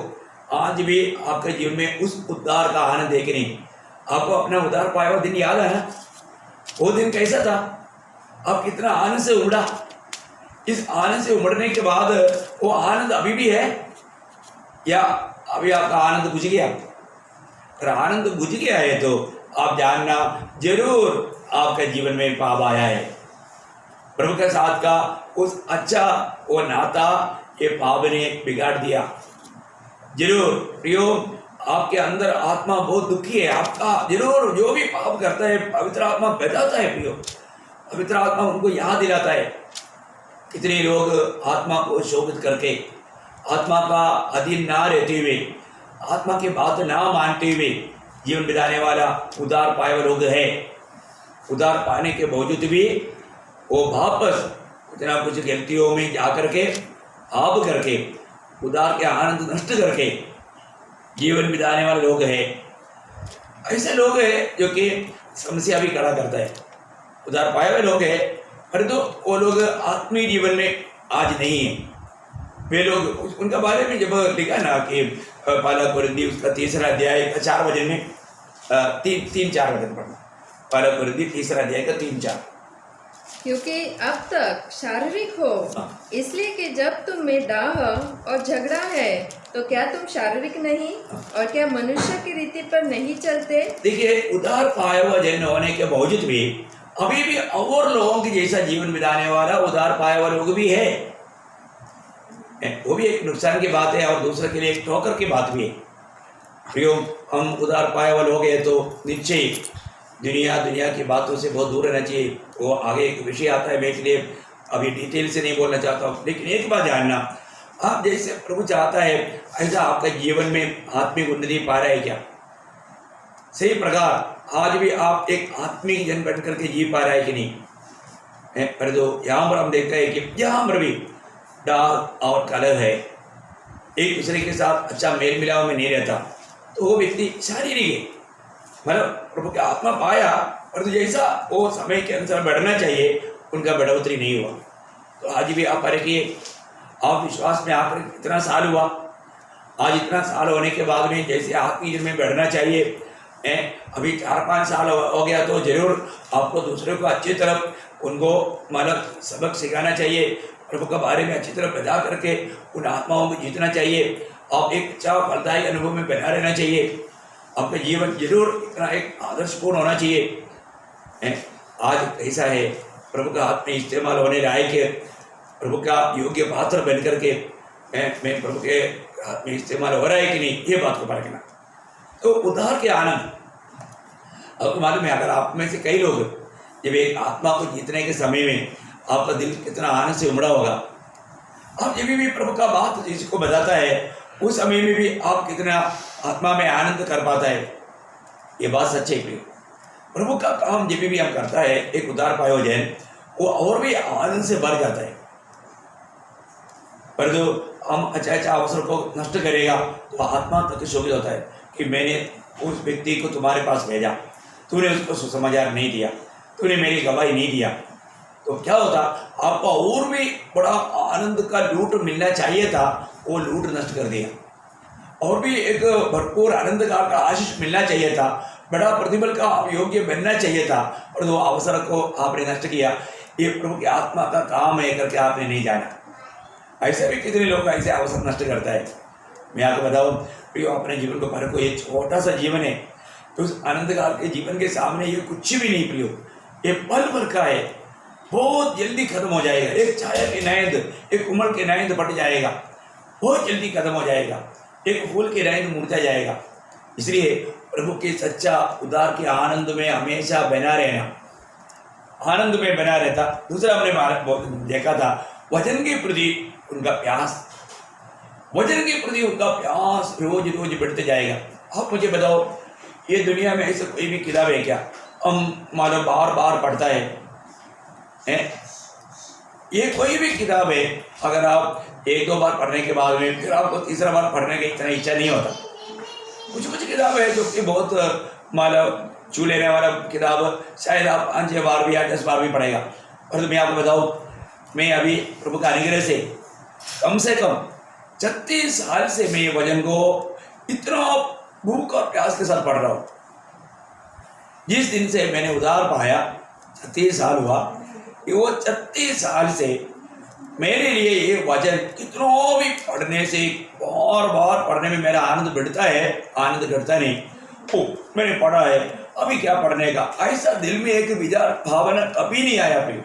आज भी आपके जीवन में उस उद्धार का आनंद है कि नहीं। आपको अपना उद्धार पाया हुआ दिन याद है ना, वो दिन कैसा था, आप कितना आनंद से उमड़ा। इस आनंद से उमड़ने के बाद वो आनंद अभी भी है या अभी आपका आनंद बुझ गया? अगर आनंद बुझ गया है तो आप जानना जरूर आपके जीवन में पाप आया है। प्रभु के साथ का उस अच्छा वो नाता ये पाप ने बिगाड़ दिया। जरूर प्रियो, आपके अंदर आत्मा बहुत दुखी है, आपका जरूर जो भी पाप करता है पवित्र आत्मा बताता है प्रियो, पवित्र आत्मा उनको याद दिलाता है। कितने लोग आत्मा को शोभित करके, आत्मा का अधीन ना रहते हुए, आत्मा की बात ना मानते हुए जीवन बिताने वाला उदार पाए हुए लोग है। उदार पाने के बावजूद भी वो वापस इतना कुछ गलतियों में जा करके आप करके उदार के आनंद नष्ट करके जीवन बिताने वाले लोग हैं। ऐसे लोग हैं जो कि समस्या भी खड़ा करता है। उदार पाए हुए लोग हैं, परंतु वो लोग आत्मीय जीवन में आज नहीं है। वे लोग उनका बारे में जब लिखा ना कि पहला कुरिन्थी उसका 3रा अध्याय का 4 वचन में 3-4 वचन पढ़ना। पहला कुरिन्थी 3रा अध्याय का 3-4। क्योंकि अब तक शारीरिक हो, इसलिए कि जब तुम में डाह और झगड़ा है तो क्या तुम शारीरिक नहीं और क्या मनुष्य की रीति पर नहीं चलते? देखिए, उदार पाया हुआ जन होने के बावजूद भी अभी भी और लोगों की जैसा जीवन बिताने वाला उदार पाया हुआ लोग भी है। वो भी एक नुकसान की बात है और दूसरे के लिए एक ठोकर की बात भी है। प्रियो, हम उदार पाया हुआ लोग हैं तो निश्चय दुनिया की बातों से बहुत दूर रहना चाहिए। वो आगे एक विषय आता है, मैं इसलिए अभी डिटेल से नहीं बोलना चाहता हूँ, लेकिन एक बात जानना, आप जैसे प्रभु चाहता है ऐसा आपका जीवन में आत्मिक उन्नति पा रहा है क्या? सही प्रकार आज भी आप एक आत्मिक जन बन करके जी पा रहा है कि नहीं? पर जो यहाँ पर हम देखते हैं कि यहाँ पर भी डाग और कलह है, एक दूसरे के साथ अच्छा मेल मिलाव में नहीं रहता, तो वो व्यक्ति शारीरिक है। मतलब प्रभु की आत्मा पाया और जैसा वो समय के अनुसार बढ़ना चाहिए उनका बढ़ोतरी नहीं हुआ। तो आज भी आप देखिए, आप विश्वास में आकर इतना साल हुआ, आज इतना साल होने के बाद में जैसे आत्मीय में बढ़ना चाहिए, अभी 4-5 साल हो गया तो जरूर आपको दूसरों को अच्छी तरफ उनको मतलब सबक सिखाना चाहिए, प्रभु के बारे में अच्छी तरह बता करके उन आत्माओं को जीतना चाहिए। आप एक अच्छा फलदायी अनुभव में बना रहना चाहिए। आपका जीवन जरूर इतना एक आदर्शपूर्ण होना चाहिए। आज ऐसा है, प्रभु का हाथ में इस्तेमाल होने लायक है, प्रभु का योग्य पात्र बन करके मैं प्रभु के हाथ में इस्तेमाल हो रहा है कि नहीं, ये बात को परखना। तो उद्धार के आनंद आपको मालूम है, अगर आप में से कई लोग जब एक आत्मा को जीतने के समय में आपका दिल कितना आनंद से उमड़ा होगा, आप जब भी प्रभु का बात जिसको बताता है उस समय में भी आप कितना आत्मा में आनंद कर पाता है। ये बात सच्ची है। प्रभु का काम जब भी हम करता है एक उदार पायो जैन, वो और भी आनंद से भर जाता है। पर जो हम अच्छा अवसर को नष्ट करेगा तो आत्मा तक शोभित होता है कि मैंने उस व्यक्ति को तुम्हारे पास भेजा, तूने उसको सुसमाचार नहीं दिया, तूने मेरी गवाही नहीं दिया, तो क्या होता, आपको और भी बड़ा आनंद का लूट मिलना चाहिए था, वो लूट नष्ट कर दिया। और भी एक भरपूर आनंद का आशीष मिलना चाहिए था, बड़ा प्रतिफल का योग्य बनना चाहिए था, और वो अवसर को आपने नष्ट किया। ये प्रभु की आत्मा का काम है करके आपने नहीं जाना। ऐसे भी कितने लोग ऐसे अवसर नष्ट करता है। मैं आपको बताऊँ प्रियो, अपने जीवन को परखो, ये छोटा सा जीवन है, तो उस आनंद काल के जीवन के सामने ये कुछ भी नहीं प्रियो, ये पल भर का है, बहुत जल्दी खत्म हो जाएगा। एक छाया की नींद, एक उम्र की नींद पट जाएगा, बहुत जल्दी खत्म हो जाएगा, एक फूल की नींद मुड़ता जाएगा। इसलिए प्रभु के सच्चा उदार के आनंद में हमेशा बना रहना, आनंद में बना रहता। दूसरा हमने देखा था वचन के प्रति उनका प्यास, वचन के प्रति उनका प्यास रोज रोज बढ़ते जाएगा। आप मुझे बताओ, ये दुनिया में ऐसा कोई भी किताब है क्या हम मानो बार बार पढ़ता है? ये कोई भी किताब है, अगर आप 1-2 बार पढ़ने के बाद में फिर आपको तीसरा बार पढ़ने की इतना इच्छा नहीं होता। कुछ किताब है जो कि बहुत मतलब छू लेने वाला किताब, शायद आप 5-6 बार भी या 10 बार भी पढ़ेगा। और मैं आपको बताऊँ, मैं अभी प्रभु का अनुग्रह से कम 36 साल से मैं वचन को इतना भूख और प्यास के साथ पढ़ रहा हूँ। जिस दिन से मैंने उधार पाया 36 साल हुआ, वो 36 साल से मेरे लिए ये वचन कितनों भी पढ़ने से बार बार पढ़ने में मेरा आनंद बढ़ता है, आनंद घटता नहीं। ओ मैंने पढ़ा है, अभी क्या पढ़ने का, ऐसा दिल में एक विचार भावना कभी नहीं आया। फिर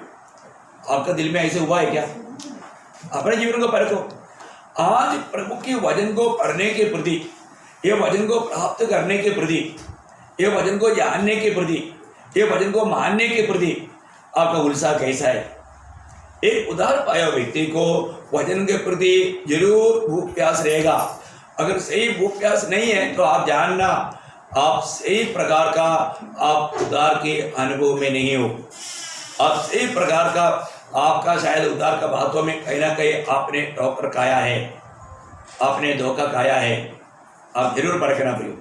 आपका दिल में ऐसे हुआ है क्या? अपने जीवन को परखो। आज प्रभु के वचन को पढ़ने के प्रति ये वचन को प्राप्त करने के प्रति, ये वचन को जानने के प्रति, ये वचन को मानने के प्रति आपका उत्साह कैसा है? एक उदार पाया व्यक्ति को वचन के प्रति जरूर भूख प्यास रहेगा। अगर सही भूख प्यास नहीं है तो आप जानना आप सही प्रकार का आप उदार के अनुभव में नहीं हो। आप सही प्रकार का आपका शायद उदार का बातों में कहीं ना कहीं आपने ठोकर खाया है, आपने धोखा खाया है। आप जरूर परखना प्रियो,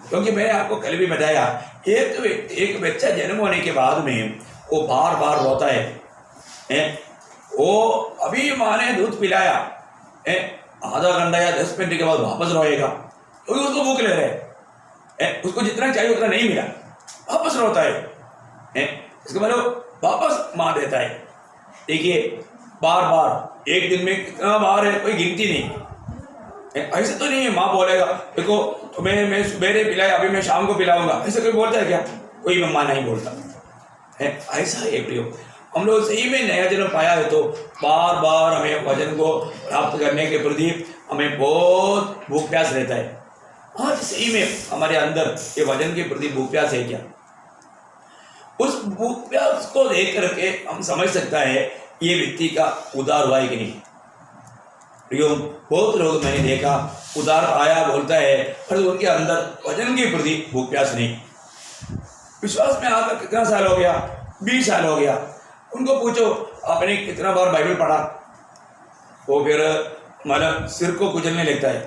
क्योंकि मैंने आपको कल भी बताया एक बच्चा जन्म होने के बाद में वो बार बार रोता है। वो अभी माँ ने दूध पिलाया आधा घंटा या 10 मिनट के बाद वापस रोएगा क्योंकि उसको भूख ले रहे है। उसको जितना चाहिए उतना नहीं मिला, वापस रोता है। इसके बाद वापस माँ देता है। देखिए बार बार एक दिन में कितना बार है कोई गिनती नहीं। ऐसे तो नहीं है माँ बोलेगा देखो तुम्हें मैं सुबह पिलाया अभी मैं शाम को पिलाऊंगा, ऐसे कोई बोलता है क्या? कोई माँ नहीं बोलता है। ऐसा है प्रियो, हम लोग सही में नया जन्म पाया है तो बार बार हमें वचन को प्राप्त करने के प्रति हमें बहुत भूख प्यास रहता है। आज सही में हमारे अंदर ये वचन के प्रति भूख प्यास है क्या? उस भूख प्यास को देख करके हम समझ सकता है ये व्यक्ति का उदार हुआ है कि नहीं। प्रियो, बहुत लोग मैंने देखा उदार आया बोलता है पर उनके अंदर वचन के प्रति भूख प्यास नहीं। विश्वास में आकर कितना साल हो गया? 20 साल हो गया। उनको पूछो आपने कितना बार बाइबल पढ़ा? वो फिर मतलब सिर को कुचलने लगता है।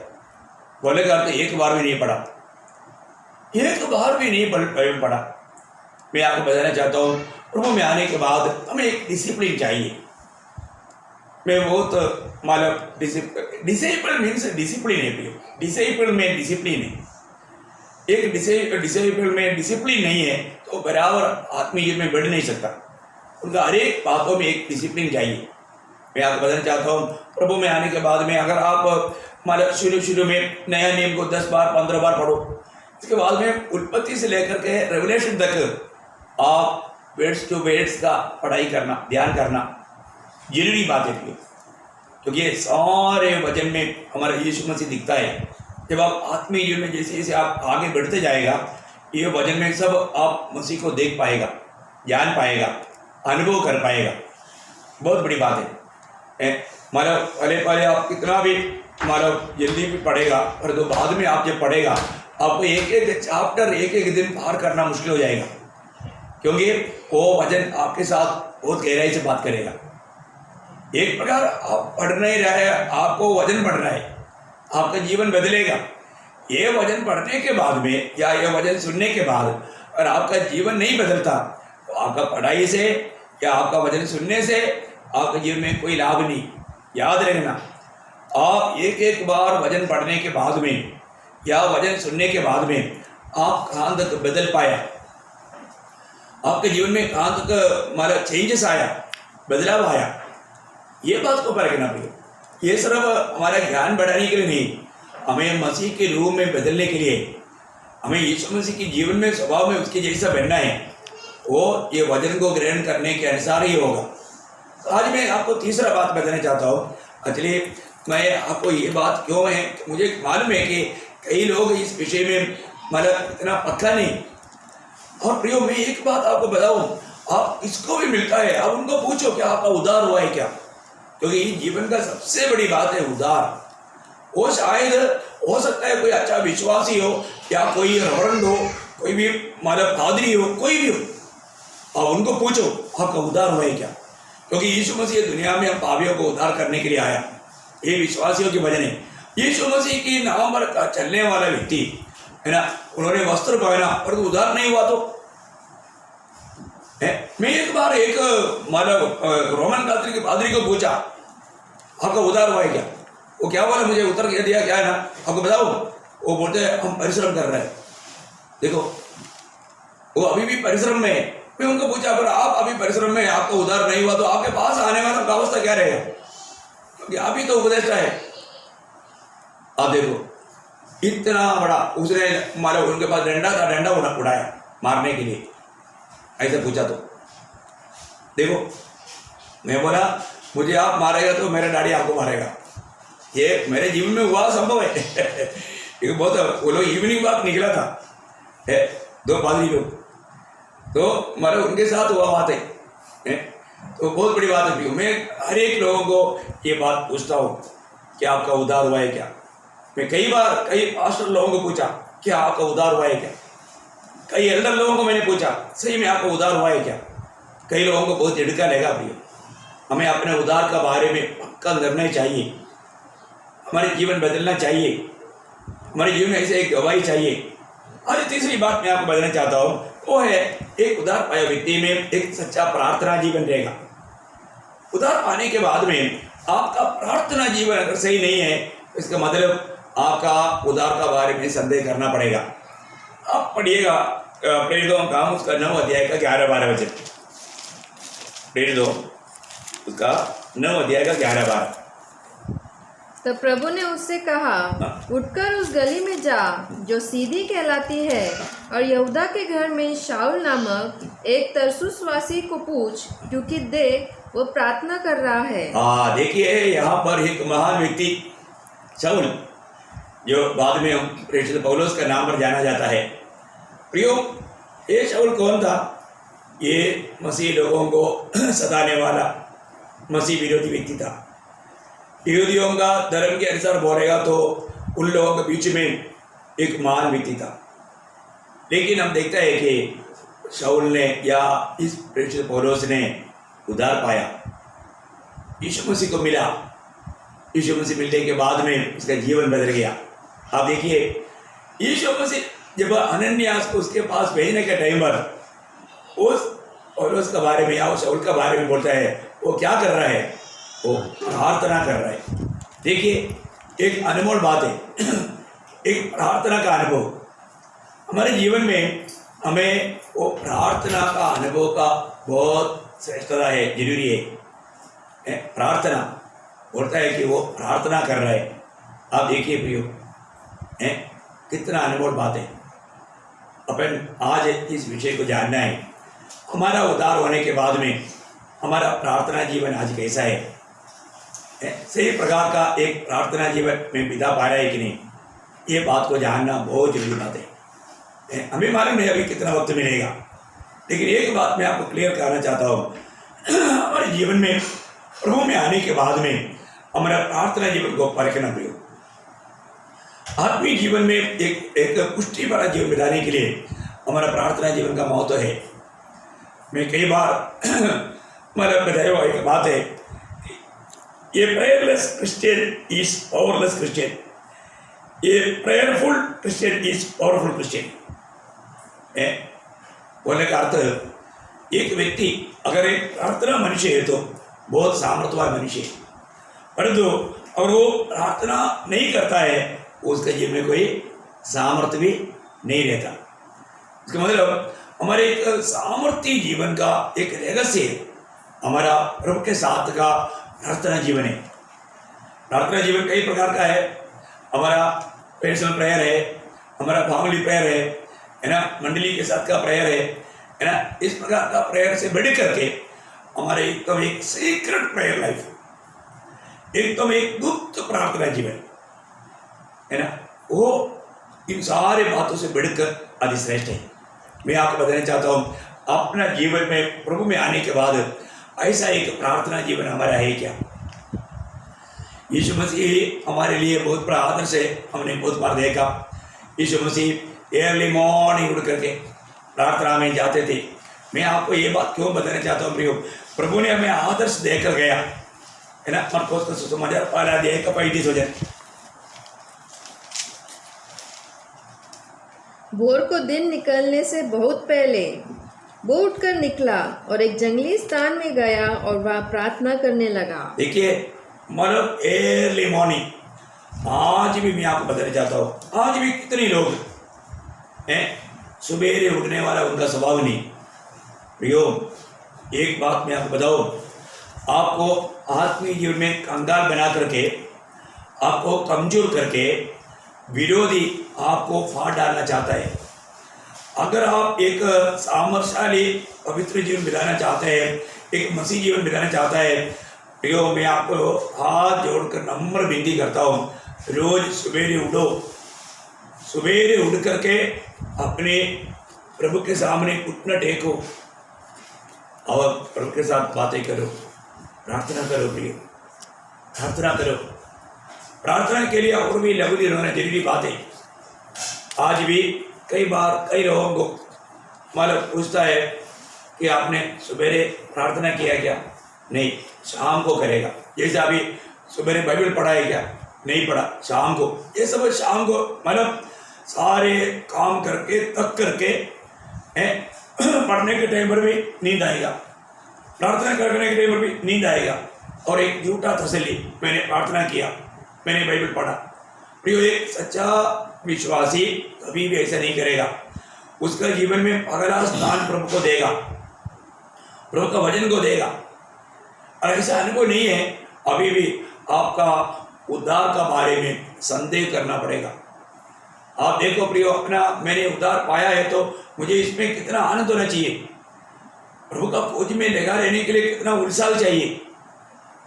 बोले का अर्थ एक बार भी नहीं पढ़ा, एक बार भी नहीं बाइबल पढ़ा। मैं आपको बताना चाहता हूँ प्रभु में आने के बाद हमें एक डिसिप्लिन चाहिए। मैं बहुत मतलब डिसेबल मीन्स डिसिप्लिन है प्रियो, डिसेबल में डिसिप्लिन है। एक डिसेबल में डिसिप्लिन नहीं है तो बराबर आत्मीय में बढ़ नहीं सकता। उनका हर एक बातों में एक डिसिप्लिन चाहिए। मैं आपको बताना चाहता हूँ प्रभु में आने के बाद में अगर आप मतलब शुरू में नया नियम को 10 बार 15 बार पढ़ो, इसके बाद में उत्पत्ति से लेकर के रेवलेशन तक आप वर्ड्स टू वर्ड्स का पढ़ाई करना, ध्यान करना जरूरी बात है क्योंकि ये सारे वचन में हमारा यीशु मसीह दिखता है। जब आप आत्मीय जीवन में जैसे जैसे आप आगे बढ़ते जाएगा ये वचन में सब आप मसीह को देख पाएगा, जान पाएगा, अनुभव कर पाएगा। बहुत बड़ी बात है। मतलब पहले आप कितना भी मतलब जल्दी भी पढ़ेगा पर तो बाद में आप जब पढ़ेगा आपको एक एक चैप्टर एक एक दिन पार करना मुश्किल हो जाएगा, क्योंकि वो वचन आपके साथ बहुत गहराई से बात करेगा। एक प्रकार आप पढ़ नहीं रहे, आपको वचन पढ़ रहा है, आपका जीवन बदलेगा। ये वचन पढ़ने के बाद में या ये वचन सुनने के बाद अगर आपका जीवन नहीं बदलता तो आपका पढ़ाई से या आपका वचन सुनने से आपके जीवन में कोई लाभ नहीं। याद रखना, आप एक एक बार वचन पढ़ने के बाद में या वचन सुनने के बाद में आप कहाँ तक बदल पाया, आपके जीवन में कहाँ तक मतलब चेंजेस आया, बदलाव आया, ये बात को परखना पड़ेगा। ये सिर्फ हमारा ज्ञान बढ़ाने के लिए नहीं, हमें मसीह के रूप में बदलने के लिए, हमें यीशु मसीह के जीवन में स्वभाव में उसके जैसा बनना है। वो ये वचन को ग्रहण करने के अनुसार ही होगा। तो आज मैं आपको तीसरा बात बताना चाहता हूँ। एक्चुअली मैं आपको ये बात क्यों है, मुझे मालूम है कि कई लोग इस विषय में मतलब इतना पक्का नहीं। और प्रियो, मैं एक बात आपको बताऊँ, आप इसको भी मिलता है, आप उनको पूछो क्या आपका उद्धार हुआ है क्या, क्योंकि जीवन का सबसे बड़ी बात है उद्धार। वो शायद हो सकता है कोई अच्छा विश्वासी हो या कोई रेवरेंड हो, कोई भी मतलब पादरी हो, कोई भी हो, आप उनको पूछो आपका उद्धार हुआ है क्या, क्योंकि यीशु मसीह दुनिया में हम पापियों को उद्धार करने के लिए आया। ये विश्वासियों की वजह नहीं, यीशु मसीह की नाम पर चलने वाला व्यक्ति है ना, उन्होंने वस्त्र पहना पर तो उद्धार नहीं हुआ। तो मैं एक बार एक मतलब रोमन कैथोलिक पादरी को पूछा आपका उद्धार हुआ है क्या, वो क्या बोला, मुझे उत्तर दिया क्या है ना आपको बताओ, वो बोलते हैं हम परिश्रम कर रहे हैं। देखो वो अभी भी परिश्रम में है। मैं उनको पूछा अगर आप अभी परिश्रम में आपका उद्धार नहीं हुआ तो आपके पास आने वाला का अवस्था क्या रहेगा, क्योंकि आप ही तो उपदेष्टा है। आप देखो इतना बड़ा उसने मारा, उनके पास डंडा था, डंडा उड़ाया मारने के लिए, ऐसे पूछा तो देखो। मैं बोला मुझे आप मारेगा तो मेरा डैडी आपको मारेगा, ये मेरे जीवन में हुआ संभव है। एक बहुत वो लोग इवनिंग वॉक निकला था है, 2 पादरी लोग, तो मतलब उनके साथ हुआ बात है, तो बहुत बड़ी बात है। मैं हर एक लोगों को ये बात पूछता हूँ कि आपका उद्धार हुआ है क्या। मैं कई बार कई पास्टर लोगों को पूछा क्या आपका उद्धार हुआ है क्या। कई एल्डर लोगों को मैंने पूछा सही में आपका उद्धार हुआ है क्या। कई लोगों को बहुत झटका लगा प्रिय। हमें अपने उद्धार का बारे में पक्का निर्णय चाहिए, हमारे जीवन बदलना चाहिए, हमारे जीवन में ऐसे एक गवाही चाहिए। आज तीसरी बात मैं आपको बताना चाहता हूँ, वो है एक उद्धार पाया व्यक्ति में एक सच्चा प्रार्थना जीवन रहेगा। उद्धार पाने के बाद में आपका प्रार्थना जीवन अगर सही नहीं है, इसका मतलब आपका उद्धार का बारे में संदेह करना पड़ेगा। आप पढ़िएगा प्रेरितों का उसका 9 अध्याय का 11-12 वचन, प्रेरितों उसका 9 अध्याय का 11-12। तब प्रभु ने उससे कहा, उठकर उस गली में जा जो सीधी कहलाती है, और यहूदा के घर में शाऊल नामक एक तरसुसवासी को पूछ, क्योंकि देख वो प्रार्थना कर रहा है। देखिए यहाँ पर एक महान व्यक्ति शाऊल, जो बाद में प्रेरित पौलुस का नाम पर जाना जाता है। प्रियो, ये शाऊल कौन था? ये मसीह लोगों को सताने वाला मसीह विरोधी व्यक्ति था। यहूदियों का धर्म के अनुसार बोलेगा तो उन लोगों के बीच में एक महान व्यक्ति था। लेकिन हम देखते हैं कि शाऊल ने या इस प्रेरित पौलुस ने उद्धार पाया, यीशु मसीह को मिला। यीशु मसीह मिलने के बाद में उसका जीवन बदल गया। आप देखिए यीशु मसीह जब अनन्यास को उसके पास भेजने के टाइम पर उस पौलुस के बारे में या उस शाऊल के बारे में बोलता है, वो क्या कर रहा है? वो प्रार्थना कर रहा है। देखिए एक अनमोल बात है, एक प्रार्थना का अनुभव हमारे जीवन में, हमें वो प्रार्थना का अनुभव का बहुत श्रेष्ठता है, जरूरी है। प्रार्थना बोलता है कि वो प्रार्थना कर रहा है। आप देखिए प्रियो, कितना अनमोल बात है। अपन आज इस विषय को जानना है, हमारा उद्धार होने के बाद में हमारा प्रार्थना जीवन आज कैसा है। सही प्रकार का एक प्रार्थना जीवन में बिता पा रहा है कि नहीं, ये बात को जानना बहुत जरूरी बात है। हमें मालूम नहीं अभी कितना वक्त मिलेगा, लेकिन एक बात मैं आपको क्लियर करना चाहता हूँ, हमारे जीवन में प्रभु में आने के बाद में हमारा प्रार्थना जीवन को परखना पड़ेगा। आत्मीय जीवन में एक पुष्टि वाला जीवन बिताने के लिए हमारा प्रार्थना जीवन का महत्व है। मैं कई बार मतलब बताया हुआ एक बात है, ये प्रेयरलेस क्रिश्चियन इज पावरलेस क्रिश्चियन, ये prayerful Christian is powerful Christian. बोलने का अर्थ, एक व्यक्ति अगर एक प्रार्थना मनुष्य है तो बहुत सामर्थ्यवान मनुष्य है, परंतु अगर वो प्रार्थना नहीं करता है उसके जीवन में कोई सामर्थ्य भी नहीं रहता। इसका मतलब हमारे एक सामर्थ्य जीवन का एक रहस्य हमारा प्रभु के साथ का प्रार्थना जीवन है। प्रार्थना जीवन कई प्रकार का है। हमारा पर्सनल प्रेयर है, हमारा फैमिली प्रेयर है ना, मंडली के साथ का प्रेयर है ना। इस प्रकार का प्रेयर से बढ़ करके हमारे एकदम एक सीक्रेट प्रेयर लाइफ, एकदम एक गुप्त प्रार्थना जीवन है ना, वो इन सारे बातों से बढ़कर अधिश्रेष्ठ है। मैं आपको बताना चाहता हूँ, अपना जीवन में प्रभु में आने के बाद ऐसा एक प्रार्थना जीवन हमारा है क्या? यीशु मसीह हमारे लिए बहुत बड़ा आदर्श है। हमने बहुत बार देखा यीशु मसीह अर्ली मॉर्निंग उठ करके प्रार्थना में जाते थे। मैं आपको ये बात क्यों बताना चाहता हूँ प्रियो, प्रभु ने हमें आदर्श देकर गया है ना। मरकोस का सुसमाचार 1 अध्याय का 35 वचन। भोर को दिन निकलने से बहुत पहले वो उठकर निकला और एक जंगली स्थान में गया और वहाँ प्रार्थना करने लगा। देखिए मतलब अर्ली मॉर्निंग, आज भी मैं आपको बताना चाहता हूँ, आज भी कितने लोग हैं सुबेरे उठने वाला उनका स्वभाव नहीं। प्रियो एक बात मैं आपको बताऊँ, आपको आत्मीय जीवन में कंगाल बना करके, आपको कमजोर करके विरोधी आपको फाड़ डालना चाहता है। अगर आप एक सामर्थ्यशाली पवित्र जीवन बिताना चाहते हैं, एक मसीह जीवन बिताना चाहता है, प्रियो मैं आपको हाथ जोड़कर नम्र विनती करता हूँ, रोज सवेरे उठो सवेरे उठ करके अपने प्रभु के सामने घुटना टेको और प्रभु के साथ बातें करो, प्रार्थना करो प्रिय, प्रार्थना करो। प्रार्थना के लिए और भी लघु होना जरूरी बात है। आज भी कई बार कई लोगों को मतलब पूछता है कि आपने सवेरे प्रार्थना किया क्या? नहीं, शाम को करेगा। जैसे अभी सवेरे बाइबल पढ़ा है क्या? नहीं पढ़ा, शाम को। ये सब शाम को मतलब सारे काम करके तक करके पढ़ने के टाइम पर भी नींद आएगा, प्रार्थना करने के टाइम पर भी नींद आएगा और एक झूठा तसल्ली, मैंने प्रार्थना किया, मैंने बाइबल पढ़ा। प्रियो, एक सच्चा विश्वासी कभी भी ऐसा नहीं करेगा। उसका जीवन में अगला स्थान प्रभु को देगा, प्रभु का वचन को देगा। और ऐसा अनुभव नहीं है, अभी भी आपका उद्धार का बारे में संदेह करना पड़ेगा। आप देखो प्रियो, अपना मैंने उद्धार पाया है तो मुझे इसमें कितना आनंद होना चाहिए, प्रभु का खोज में लगा रहने के लिए कितना उत्साह चाहिए।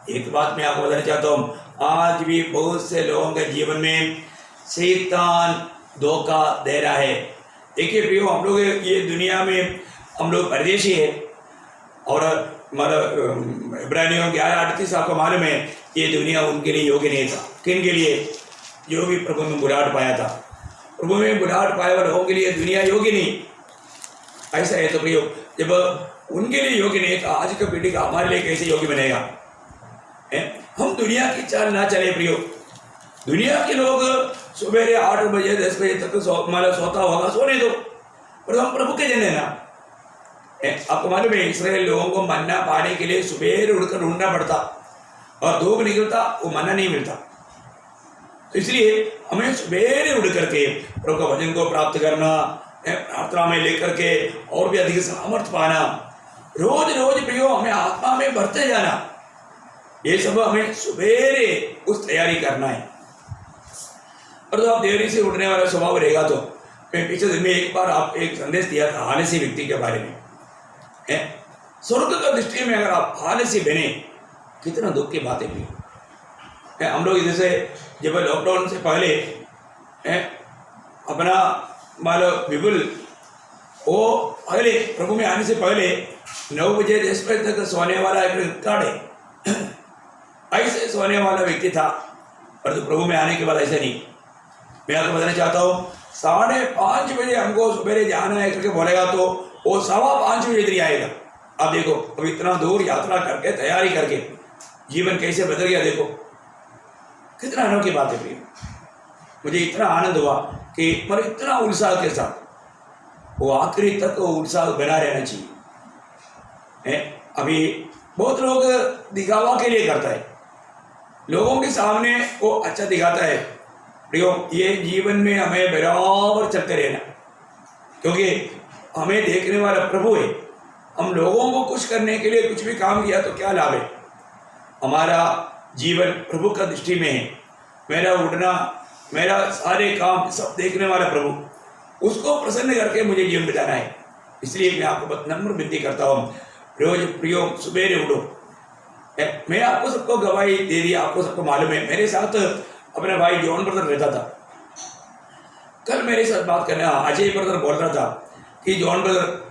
एक बात मैं आपको बताना चाहता हूँ, आज भी बहुत से लोगों के जीवन में शैतान धोखा दे रहा है। देखिए प्रियो, हम लोग ये दुनिया में हम लोग परदेशी है और मतलब इब्रानियों 11:38 आपको मालूम है, ये दुनिया उनके लिए योग्य नहीं था। किन के लिए? जो भी प्रभु में बुलाहट पाया था। प्रभु में बुलाहट पाए हुए लोगों के लिए दुनिया योग्य नहीं। ऐसा है तो प्रियो, जब उनके लिए योग्य नहीं था, आज का पीढ़ी का हमारे लिए कैसे योग्य बनेगा? हम दुनिया की चाल ना चले प्रियो। दुनिया के लोग सवेरे 8 बजे 10 बजे तक मतलब सोता होगा, सोने दो, पर हम प्रभु के जन है ना। आपको मालूम है, इसराइल लोगों को मन्ना पाने के लिए सवेरे उठकर ढूंढना पड़ता और धूप निकलता, वो मन्ना नहीं मिलता। तो इसलिए हमें सवेरे उठ करके प्रभु का वचन को प्राप्त करना, प्रार्थना में लेकर के और भी अधिक सामर्थ्य पाना, रोज रोज प्रियो हमें आत्मा में बढ़ते जाना, ये सब हमें सवेरे उस तैयारी करना है। और तो आप देरी से उठने वाला स्वभाव रहेगा तो मैं पिछले दिन में एक बार आप एक संदेश दिया था आलसी व्यक्ति के बारे में। स्वर्ग का दृष्टि में अगर आप आलसी बने, कितना दुख की बात है। हम लोग जैसे जब लॉकडाउन से पहले अपना मालो विपुल वो अगले प्रभु में आने से पहले 9 बजे 10 बजे तक सोने वाला एक रिकॉर्ड है, ऐसे सोने वाला व्यक्ति था। पर तो प्रभु में आने के बाद ऐसा नहीं। मैं आपको बताना चाहता हूँ, 5:30 बजे हमको सवेरे जाना है करके बोलेगा तो वो 5:15 बजे इधर आएगा। अब देखो, अब इतना दूर यात्रा करके तैयारी करके जीवन कैसे बदल गया। देखो कितना अनोखी बात है प्रिय। मुझे इतना आनंद हुआ कि मतलब इतना उत्साह के साथ वो आखिरी तक वो उत्साह बना रहना चाहिए। अभी बहुत लोग दिखावा के लिए करता है, लोगों के सामने वो अच्छा दिखाता है। प्रियो, ये जीवन में हमें बराबर चलते रहना, क्योंकि हमें देखने वाला प्रभु है। हम लोगों को खुश करने के लिए कुछ भी काम किया तो क्या लाभ है? हमारा जीवन प्रभु का दृष्टि में है। मेरा उठना, मेरा सारे काम सब देखने वाला प्रभु, उसको प्रसन्न करके मुझे जीवन बिताना है। इसलिए मैं आपको बहुत नम्र विनती करता हूँ, रोज प्रियो सवेरे उठो। मैं आपको सबको गवाही दे दी, आपको सबको मालूम है। मेरे साथ अपना भाई जॉन ब्रदर रहता था। कल मेरे साथ बात करने अजय ब्रदर बोल रहा था कि जॉन ब्रदर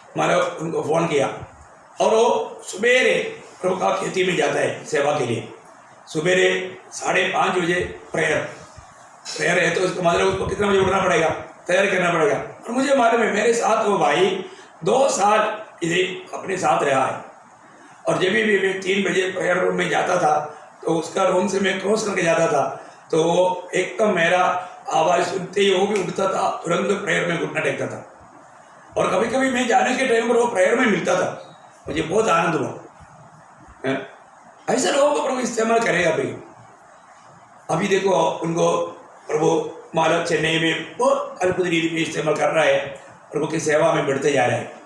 हमारा उनको फ़ोन किया और वो सवेरे प्रभु का खेती में जाता है सेवा के लिए। सवेरे 5:30 बजे प्रेयर है तो उसका मतलब उसको कितना बजे उठना पड़ेगा, तैयारी करना पड़ेगा। और मुझे मालूम है, मेरे साथ वो भाई 2 साल इधर अपने साथ रहा है। और जब भी मैं 3 बजे प्रेयर रूम में जाता था तो उसका रूम से मैं क्रॉस करके जाता था तो वो एकदम मेरा आवाज़ सुनते ही वो भी उठता था, तुरंत प्रेयर में घुटना टेकता था। और कभी कभी मैं जाने के टाइम पर वो प्रेयर में मिलता था, मुझे बहुत आनंद हुआ। ऐसे लोगों को प्रभु इस्तेमाल करेगा भाई। अभी देखो उनको प्रभु मालूम चेन्नई में बहुत अद्भुत रीति में इस्तेमाल कर रहा है, प्रभु की सेवा में बढ़ते जा रहा है।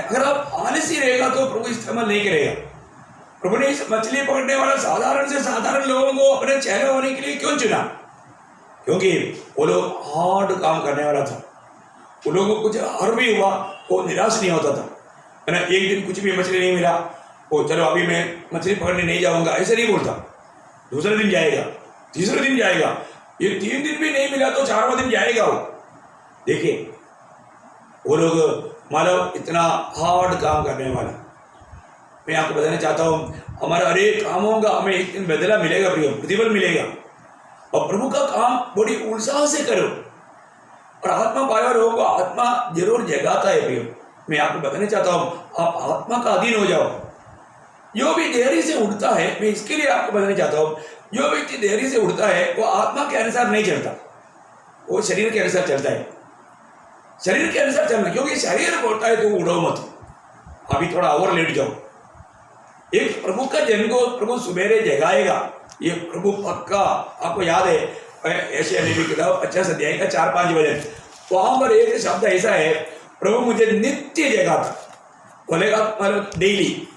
अगर आप आलसी रहेगा तो प्रभु इस्तेमाल नहीं करेगा। प्रभु ने इस मछली पकड़ने वाला साधारण से साधारण लोगों को अपने चेहरे होने के लिए क्यों चुना? क्योंकि वो लोग हार्ड काम करने वाला था। वो लोगों को कुछ हर भी हुआ वो निराश नहीं होता था, है ना। एक दिन कुछ भी मछली नहीं मिला, वो चलो अभी मैं मछली पकड़ने नहीं जाऊंगा, ऐसे नहीं बोलता। दूसरे दिन जाएगा, तीसरे दिन जाएगा, ये 3 दिन भी नहीं मिला तो 4वां दिन जाएगा वो। देखिए वो लोग मतलब इतना हार्ड काम करने वाला। मैं आपको बताना चाहता हूँ, हमारा हर एक कामों का हमें एक दिन बदला मिलेगा, प्रियो, प्रतिफल मिलेगा। और प्रभु का काम बड़ी उत्साह से करो। और आत्मा पाया लोगों को आत्मा जरूर जगाता है प्रियो। मैं आपको बताना चाहता हूँ, आप आत्मा का अधीन हो जाओ। जो भी देरी से उठता है, मैं इसके लिए आपको बताना चाहता हूँ, जो व्यक्ति देरी से उठता है वो आत्मा के अनुसार नहीं चलता, वो शरीर के अनुसार चलता है। शरीर के अनुसार चलना, क्योंकि शरीर बोलता है तो उड़ो मत, अभी थोड़ा और लेट जाओ। एक प्रभु का जन को प्रभु सुबेरे जगाएगा, ये प्रभु पक्का। आपको याद है ऐसे नबी किताब 50 अध्याय का 4-5 वचन, वहां पर एक शब्द ऐसा है, प्रभु मुझे नित्य जगाता, बोलेगा मतलब डेली,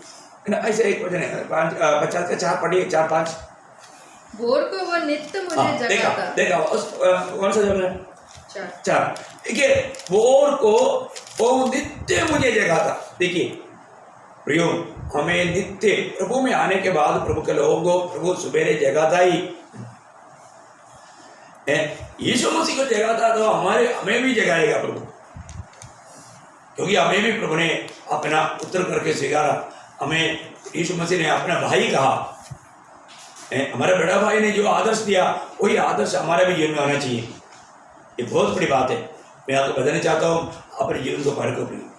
ऐसे एक वचन है 50 का 4 पढ़िए, 4-5। भोर को वो नित्य मुझे जगाता। देखा कौन सा जब है 4। देखिए भोर को वो नित्य मुझे जगाता। देखिए प्रियो, हमें नित्य प्रभु में आने के बाद प्रभु के लोगों को प्रभु सुबेरे जगाता ही। यीशु मसीह को जगाता तो हमें भी जगाएगा प्रभु, क्योंकि हमें भी प्रभु ने अपना पुत्र करके स्वीकारा। हमें यीशु मसीह ने अपना भाई कहा। हमारे बड़ा भाई ने जो आदर्श दिया वही आदर्श हमारे भी जीवन में आना चाहिए। ये बहुत बड़ी बात है। मैं आपको बताना चाहता हूँ, अपने जीवन को परखो प्रियो,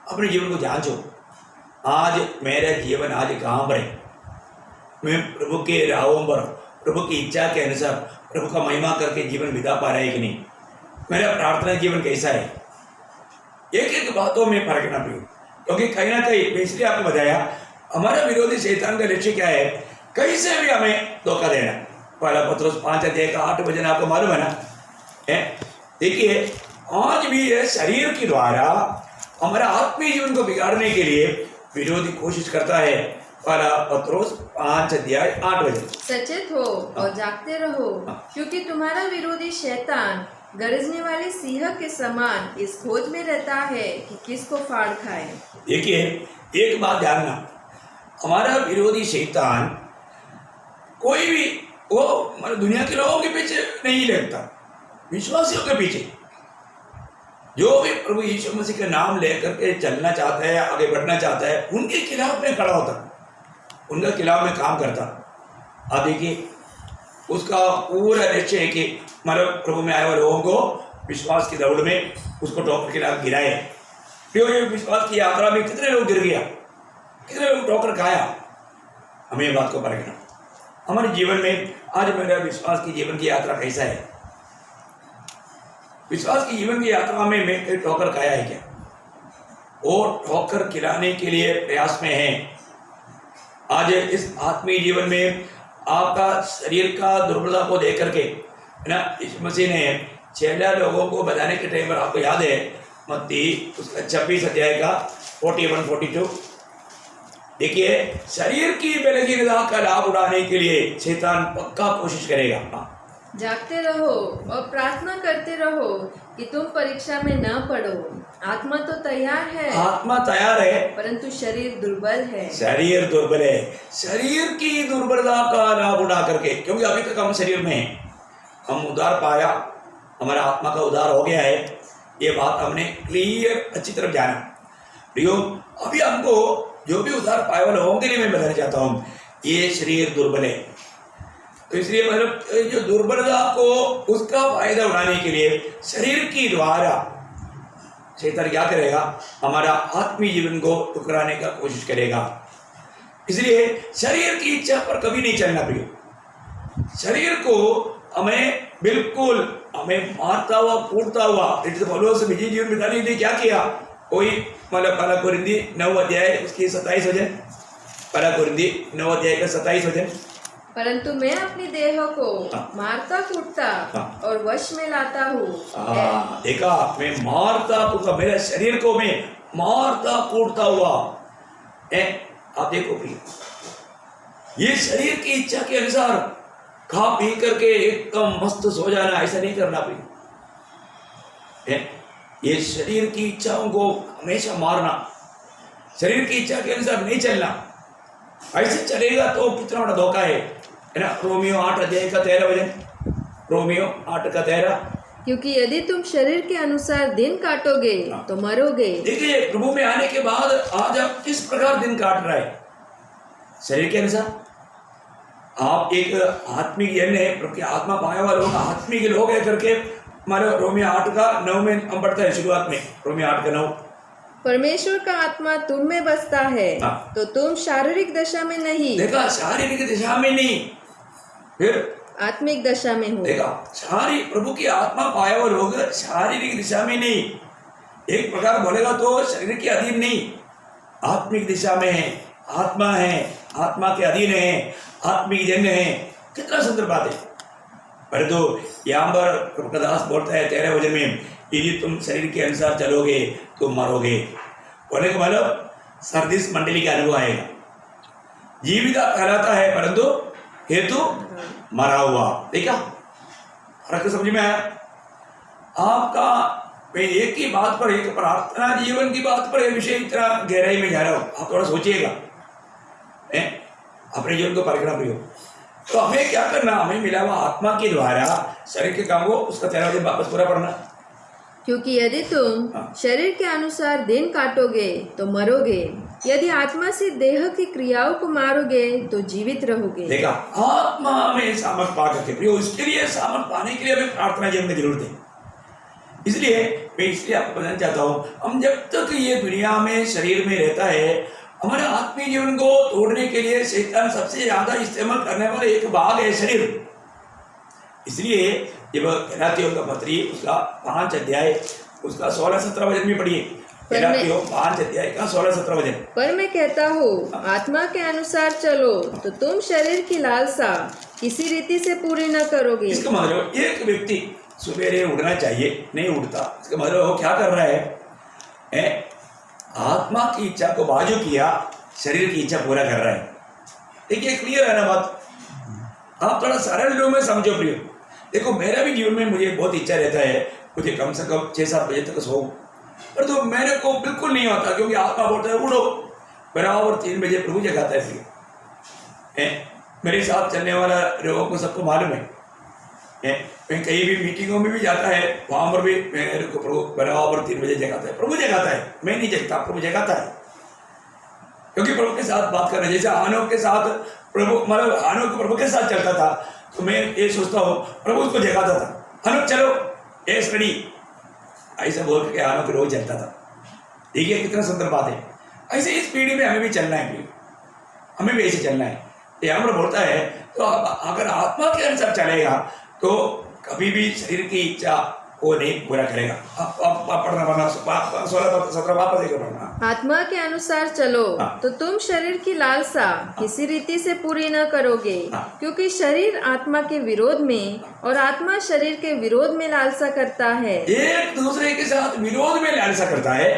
अपने जीवन को जांचो। आज मेरा जीवन आज कहाँ पर है? मैं प्रभु के राहों पर प्रभु की इच्छा के अनुसार प्रभु का महिमा करके जीवन बिता पा रहा है कि नहीं? मेरा प्रार्थना जीवन कैसा है? एक एक बातों में परखना प्रियो, क्योंकि कहीं ना कहीं इसलिए आपको बताया, हमारा विरोधी शैतान का लक्ष्य क्या है? कैसे भी हमें धोखा देना। पहला पत्रोस 5 अध्याय का 8 वचन आपको मालूम है ना? देखिए आज भी ये शरीर के द्वारा हमारा आत्मीय जीवन को बिगाड़ने के लिए विरोधी कोशिश करता है। पहला पत्रोस 5 अध्याय 8 वचन, सचेत हो और जागते रहो, क्योंकि तुम्हारा विरोधी शैतान गरजने वाले सिंह के समान इस खोज में रहता है कि किसको फाड़ खाए। देखिए एक बात जानना, हमारा विरोधी शैतान कोई भी वो मतलब दुनिया के लोगों के पीछे नहीं लगता, विश्वासियों के पीछे। जो भी प्रभु यीशु मसीह का नाम लेकर के चलना चाहता है, आगे बढ़ना चाहता है, उनके खिलाफ में खड़ा होता, उनके खिलाफ में काम करता। अब देखिए उसका पूरा लक्ष्य है कि मतलब प्रभु में आए हुए लोगों को विश्वास की दौड़ में उसको ठोकर के खिलाफ गिराए। क्यों? ये विश्वास की यात्रा में कितने लोग गिर गया, कितने लोग ठोकर खाया। हमें ये बात को परखना। हमारे जीवन में आज मेरा विश्वास की जीवन की यात्रा कैसा है? विश्वास की जीवन की यात्रा में मैं कहीं ठोकर खाया है क्या? और ठोकर खिलाने के लिए प्रयास में है। आज इस आत्मीय जीवन में आपका शरीर का दुर्बलता को देख करके है ना, इस मसीह ने 6 लोगों को बताने के टाइम पर आपको याद है मत्ती उसका 26 अध्याय का 41-42। देखिए शरीर की बलहीनता का लाभ उड़ाने के लिए शैतान पक्का कोशिश करेगा। जागते रहो और प्रार्थना करते रहो कि तुम परीक्षा में न पड़ो। आत्मा तो तैयार है, आत्मा तैयार है, परंतु शरीर दुर्बल है। शरीर दुर्बल है। शरीर की दुर्बलता का लाभ उड़ा करके, क्योंकि अभी तक हम शरीर में हैं, हम उद्धार पाया, हमारा आत्मा का उद्धार हो गया है, ये बात हमने क्लियर अच्छी तरह जाना। प्रियो अभी हमको जो भी उद्धार पाए वाले लोगों के लिए मैं बताना चाहता हूँ, ये शरीर दुर्बल है। तो इसलिए मतलब जो दुर्बलता को उसका फायदा उठाने के लिए शरीर की द्वारा शैतान क्या करेगा? हमारा आत्मीय जीवन को टुकराने का कोशिश करेगा। इसलिए शरीर की इच्छा पर कभी नहीं चलना प्रियो। शरीर को हमें बिल्कुल हमें मारता हुआ कूटता हुआ पौलुस निजी जीवन बिताने के लिए क्या किया? कोई मतलब पहला कोरिन्थी 9 अध्याय उसकी 27 वचन, पहला कोरिन्थी 9 अध्याय का 27 वचन, परंतु मैं अपनी देह को मारता कूटता और वश में लाता हूँ। देखा, मैं मारता कूटता, मेरे शरीर को मैं मारता कूटता हुआ। आप देखो प्रिय, ये शरीर की इच्छा के अनुसार खा पी करके एकदम मस्त सो जाना, ऐसा नहीं करना प्रिय। ये शरीर की इच्छाओं को हमेशा मारना, शरीर की इच्छा के अनुसार नहीं चलना। ऐसे चलेगा तो कितना बड़ा धोखा है ना? रोमियो 8 अध्याय का 13 वचन, रोमियो 8 का 13। क्योंकि यदि तुम शरीर के अनुसार दिन काटोगे तो मरोगे। देखिए प्रभु में आने के बाद आज आप किस प्रकार दिन काट रहा है? शरीर के अनुसार। आप एक आत्मिक जन है, प्रभु की आत्मा पाया हुआ लोग आत्मिक लोग है करके हमारे रोमियो 8 का 9 में हम पढ़ते हैं शुरुआत में, रोमियो 8 का 9। परमेश्वर का आत्मा तुम में बसता है तो तुम शारीरिक दशा में नहीं, देखा, शारीरिक दिशा में नहीं, फिर आत्मिक दशा में हो। देखा, प्रभु की आत्मा पाया हुआ लोग शारीरिक दिशा में नहीं, एक प्रकार बोलेगा तो शरीर के अधीन नहीं, आत्मिक दिशा में है, आत्मा है, आत्मा के अधीन है, आत्मिक जन्य है। कितना सुंदर बात है। परंतु यहाँ पर प्रभु का दास बोलता है 13 वचन में, यदि तुम शरीर के अनुसार चलोगे तो मरोगे। बोले को मतलब सरदिस मंडली का अनुभव आएगा। जीविता कहलाता है परंतु हेतु मरा हुआ। देखा फर्क समझ में आया? आपका मैं एक ही बात पर, एक प्रार्थना जीवन की बात पर यह विषय इतना गहराई में जा रहा हूं, आप थोड़ा सोचिएगा, अपने जीवन को परखना प्रियो। तो हमें क्या करना? हमें मिला हुआ आत्मा के द्वारा शरीर के काम को उसका 13 दिन वापस पूरा करना। क्योंकि यदि तुम शरीर के अनुसार दिन काटोगे तो मरोगे, यदि आत्मा से देह की क्रियाओं को मारोगे तो जीवित रहोगे। देखा, आत्मा में सामर्थ पा करके प्रियो, इसके लिए सामर्थ पाने के लिए हमें प्रार्थना जीवन की जरूरत है। इसलिए मैं आपको बताना चाहता हूँ, हम जब तक ये दुनिया में शरीर में रहता है, हमारे आत्मीय जीवन को तोड़ने के लिए शैतान सबसे ज्यादा इस्तेमाल करने वाला एक भाग है शरीर। इसलिए जब गलातियों का पत्री उसका 5 अध्याय उसका 16-17 वचन भी पढ़िए। गलातियों 5 अध्याय का 16-17 वचन। पर मैं कहता हूँ, आत्मा के अनुसार चलो तो तुम शरीर की लालसा किसी रीति से पूरी न करोगे। इसका मतलब एक व्यक्ति सुबेरे उठना चाहिए, नहीं उठता, इसका मतलब वो क्या कर रहा है? आत्मा की इच्छा को बाजू किया, शरीर की इच्छा पूरा कर रहा है। देखिए क्लियर है ना बात? आप थोड़ा सरल लोग में समझो प्रियो। देखो मेरा भी जीवन में मुझे बहुत इच्छा रहता है, मुझे कम से कम 6-7 बजे तक सो, पर तो मेरे को बिल्कुल नहीं होता, क्योंकि आत्मा बोलता है उठो। बराबर 3 बजे प्रभु जगाता है प्रियो। मेरे साथ चलने वाला लोगों को सबको मालूम है। मैं कहीं भी मीटिंगों में भी जाता है, वहां पर भी मेरे को प्रभु बराबर 3 बजे जगाता है। प्रभु जगाता है, मैं नहीं जगता, प्रभु जगाता है। क्योंकि प्रभु के साथ बात करना, जैसे आनोक के साथ प्रभु, मतलब आनोक प्रभु के साथ चलता था, तो मैं ये सोचता हूँ प्रभु उसको जगाता था, आनोक चलो ए स्टडी, ऐसा बोल के आनोक रोज चलता था। देखिए कितना सुंदर बात है। ऐसे इस पीढ़ी में हमें भी चलना है, हमें भी ऐसे चलना है। यहाँ पर बोलता है तो अगर आत्मा के अनुसार चलेगा तो कभी भी शरीर की इच्छा को नहीं पूरा करेगा। पढ़ना 16-17 वापस पढ़ना। आत्मा के अनुसार चलो तो तुम शरीर की लालसा किसी रीति से पूरी न करोगे, क्योंकि शरीर आत्मा के विरोध में और आत्मा शरीर के विरोध में लालसा करता है। एक दूसरे के साथ विरोध में लालसा करता है,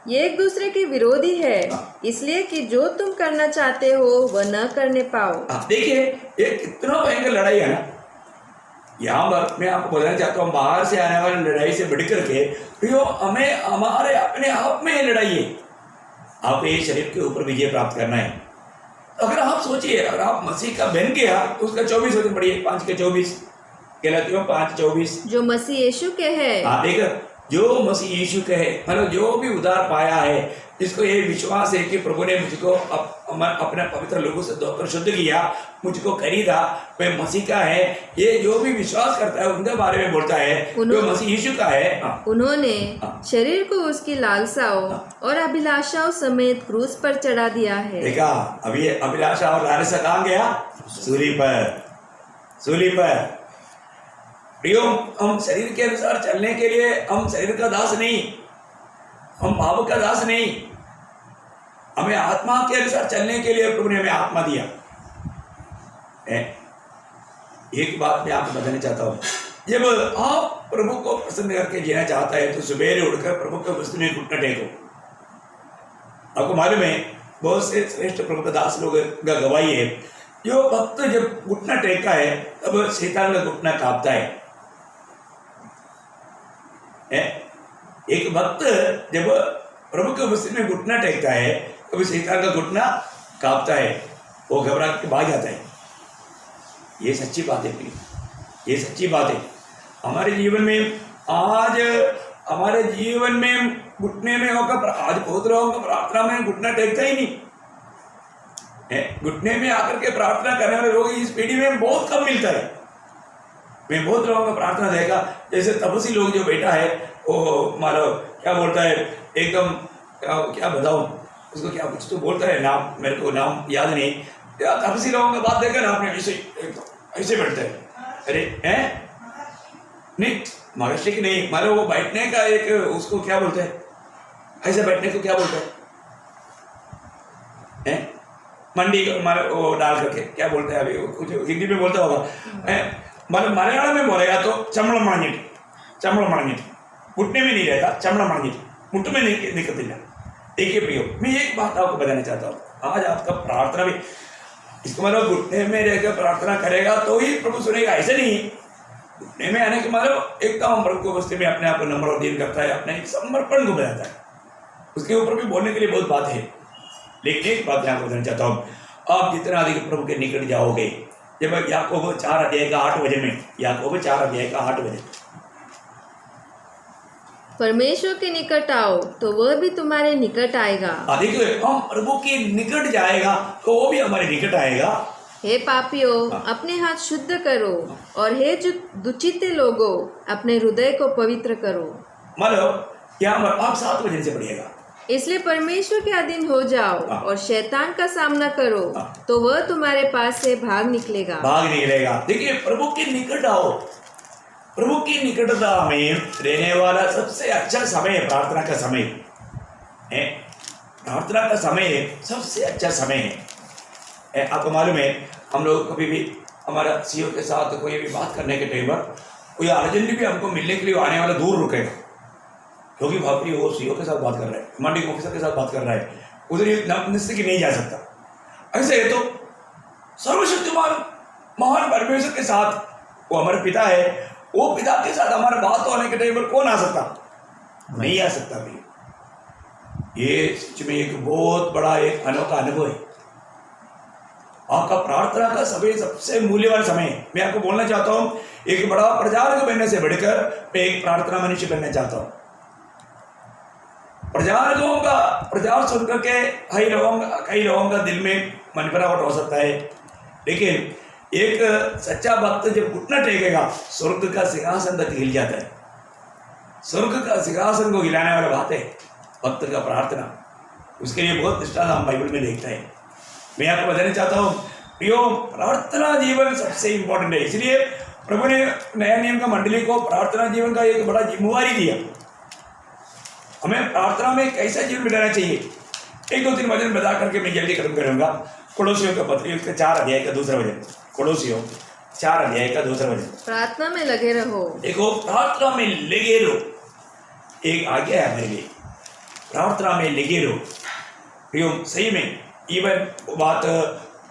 ये एक दूसरे के विरोधी है, इसलिए कि जो तुम करना चाहते हो वह न करने पाओ। देखिए ये कितना भयंकर लड़ाई है ना। यहाँ पर मैं आपको बताना चाहता हूँ, बाहर से आने वाली लड़ाई से बढ़कर के तो हमें हमारे अपने आप में लड़ाई है। आप ये शरीर के ऊपर विजय प्राप्त करना है। अगर आप सोचिए, अगर आप मसीह का बन गया तो उसका 24 वचन पढ़िए, 5 के 24, गलातियों 5:24। जो मसीह यीशु के है, देखो जो मसीह यीशु के है, मतलब जो भी उद्धार पाया है, जिसको ये विश्वास है कि प्रभु ने मुझको अपने पवित्र लोगों से धोकर शुद्ध किया, मुझको खरीदा, वह मसीह का है, ये जो भी विश्वास करता है उनके बारे में बोलता है, जो मसीह यीशु का है। उन्होंने शरीर को उसकी लालसाओं और अभिलाषाओं समेत क्रूस पर चढ़ा दिया है। देखा, अभी अभिलाषा और लालसा कहाँ गया? सूली पर। प्रियो, हम शरीर के अनुसार चलने के लिए हम शरीर का दास नहीं, हम भाव का दास नहीं, हमें आत्मा के अनुसार चलने के लिए प्रभु ने हमें आत्मा दिया। एक बात मैं आपको बताना चाहता हूँ, जब आप प्रभु को प्रसन्न करके जीना चाहता है तो सुबेरे उठकर प्रभु के वस्तु में घुटना टेको। आपको मालूम है बहुत से श्रेष्ठ प्रभु दास लोग का गवाही है, जो भक्त जब घुटना टेकता है तब शैतान का घुटना कांपता है। एक भक्त जब प्रभु के वस्तु में घुटना टेकता है तब शैतान का घुटना कांपता है, वो घबरा के भाग जाता है। ये सच्ची बात है प्रिय। ये सच्ची बात है। हमारे जीवन में आज हमारे जीवन में घुटने में होकर आज बहुत लोगों का प्रार्थना में घुटना टेकता ही नहीं है। घुटने में आकर के प्रार्थना करने वाले लोग इस पीढ़ी में बहुत कम मिलता है। मैं बहुत लोगों का प्रार्थना देखा, जैसे तपस्वी लोग जो बैठा है वो मानो क्या बोलता है एकदम क्या बताऊं उसको, क्या कुछ तो बोलता है नाम, मेरे को नाम याद नहीं। तपस्वी लोगों का बात देखा ना आपने, ऐसे बैठते हैं। अरे हैं नहीं महर्षि की नहीं, मानो वो बैठने का एक उसको क्या बोलते हैं, ऐसे बैठने को क्या बोलते हैं, मंडी मानो वो डाल करके क्या बोलते हैं, अभी कुछ हिंदी में बोलता होगा, मतलब मलयालम में बोलेगा तो चमड़ा मणिट घुटने में नहीं रहता, चमड़ा मणिट मुट्ठ में नहीं निकलती। देखिए प्रियो, मैं एक बात आपको बताना चाहता हूँ, आज आपका प्रार्थना भी इसको मतलब घुटने में रहकर प्रार्थना करेगा तो ही प्रभु सुनेगा, ऐसे नहीं। घुटने में आने के मतलब एकदम प्रभु को बस्ती में अपने आप को नम्र अधीन करता है, अपने एक समर्पण को बनाता है। उसके ऊपर भी बोलने के लिए बहुत बात है, लेकिन एक बात मैं आपको बताना चाहता हूँ, आप जितना अधिक प्रभु के निकट जाओगे, जब याकूब 4:8 में, याकूब 4:8 परमेश्वर के निकट आओ तो वह भी तुम्हारे निकट आएगा। देखिए हम प्रभु के निकट जाएगा तो वो भी हमारे निकट आएगा। हे पापियों, अपने हाथ शुद्ध करो, और हे दुचिते लोगों, अपने हृदय को पवित्र करो। मतलब यहाँ पर आप 7 वचन से पढ़िएगा। इसलिए परमेश्वर के अधीन हो जाओ और शैतान का सामना करो, तो वह तुम्हारे पास से भाग निकलेगा। देखिए प्रभु के निकट आओ, प्रभु की निकटता में रहने वाला सबसे अच्छा समय प्रार्थना का समय है। प्रार्थना का समय सबसे अच्छा समय है। आपको मालूम है, हम लोग कभी भी हमारा सीओ के साथ कोई भी बात करने के टाइम पर कोई अर्जेंट भी हमको मिलने के लिए आने वाला दूर रुकेगा, क्योंकि भाभी वो सीओ के साथ बात कर रहा है, कमांडिंग ऑफिसर के साथ बात कर रहा है, उधर निश्चित नहीं जा सकता। ऐसे है तो सर्वशक्तिमान महान परमेश्वर के साथ वो हमारे पिता है, वो पिता के साथ हमारा बात होने के टाइम पर कौन आ सकता? नहीं आ सकता भी। ये सच में एक बहुत बड़ा एक अनोखा अनुभव है। आपका प्रार्थना का समय सबसे मूल्यवान समय है। मैं आपको बोलना चाहता हूँ, एक बड़ा प्रचारक बनने से बढ़कर मैं एक प्रार्थना मनुष्य बनना चाहता हूँ। प्रचारकों का प्रचार सुन करके कई लोगों का दिल में मनपरावट हो सकता है, लेकिन एक सच्चा भक्त जब घुटना टेकेगा, स्वर्ग का सिंहासन तक हिल जाता है। स्वर्ग का सिंहासन को हिलाने वाला बात है भक्त का प्रार्थना। उसके लिए बहुत दृष्टांत हम बाइबल में देखते हैं। मैं आपको बताना चाहता हूँ प्रियो, प्रार्थना जीवन सबसे इंपॉर्टेंट है। इसलिए प्रभु ने नया नियम का मंडली को प्रार्थना जीवन का एक बड़ा जिम्मेवारी दिया। हमें प्रार्थना में कैसा जीवन बिताना चाहिए, 1-2-3 वचन बता करके मैं जल्दी खत्म करूंगा। कोलोसियों का पत्र उसका 4 का दूसरा वचन, कोलोसियों 4 का दूसरा वचन। प्रार्थना में लगे रहो। देखो, प्रार्थना में लगे रहो, एक आज्ञा है हमारे लिए, प्रार्थना में लगे रहो। प्रियो, सही में इवन बात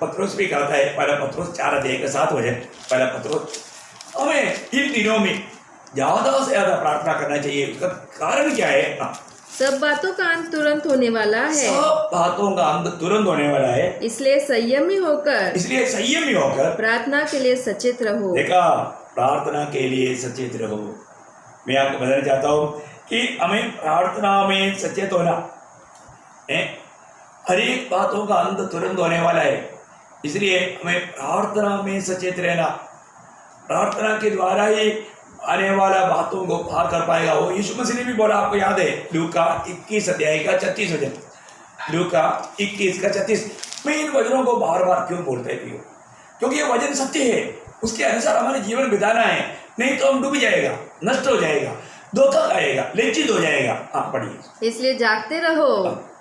पत्रोस भी कहता है, पहला पत्रोस 4 का 7 वचन। पहला पत्रोस, हमें इन दिनों में ज्यादा से ज्यादा प्रार्थना करना चाहिए। उसका कारण क्या है? सब बातों का अंत तुरंत होने वाला है। सब बातों का अंत तुरंत होने वाला है, इसलिए संयमी होकर प्रार्थना के लिए सचेत रहो। देखा, प्रार्थना के लिए सचेत रहो। मैं आपको बताना चाहता हूँ कि हमें प्रार्थना में सचेत होना है। हर एक बातों का अंत तुरंत होने वाला है, इसलिए हमें प्रार्थना में सचेत रहना। प्रार्थना के द्वारा ही आने वाला बातों को पार कर पाएगा। वो यीशु मसीह ने भी बोला, आपको याद है, लूका 21 का 36 वचन, लूका 21 का 36। मैं इन वचनों को बार बार क्यों बोलते हैं? क्योंकि ये वचन सत्य है, उसके अनुसार हमारे जीवन बिताना है, नहीं तो हम डूब जाएगा, नष्ट हो जाएगा, धोखा खाएगा, लज्जित हो जाएगा। आप पढ़िए। इसलिए जागते रहो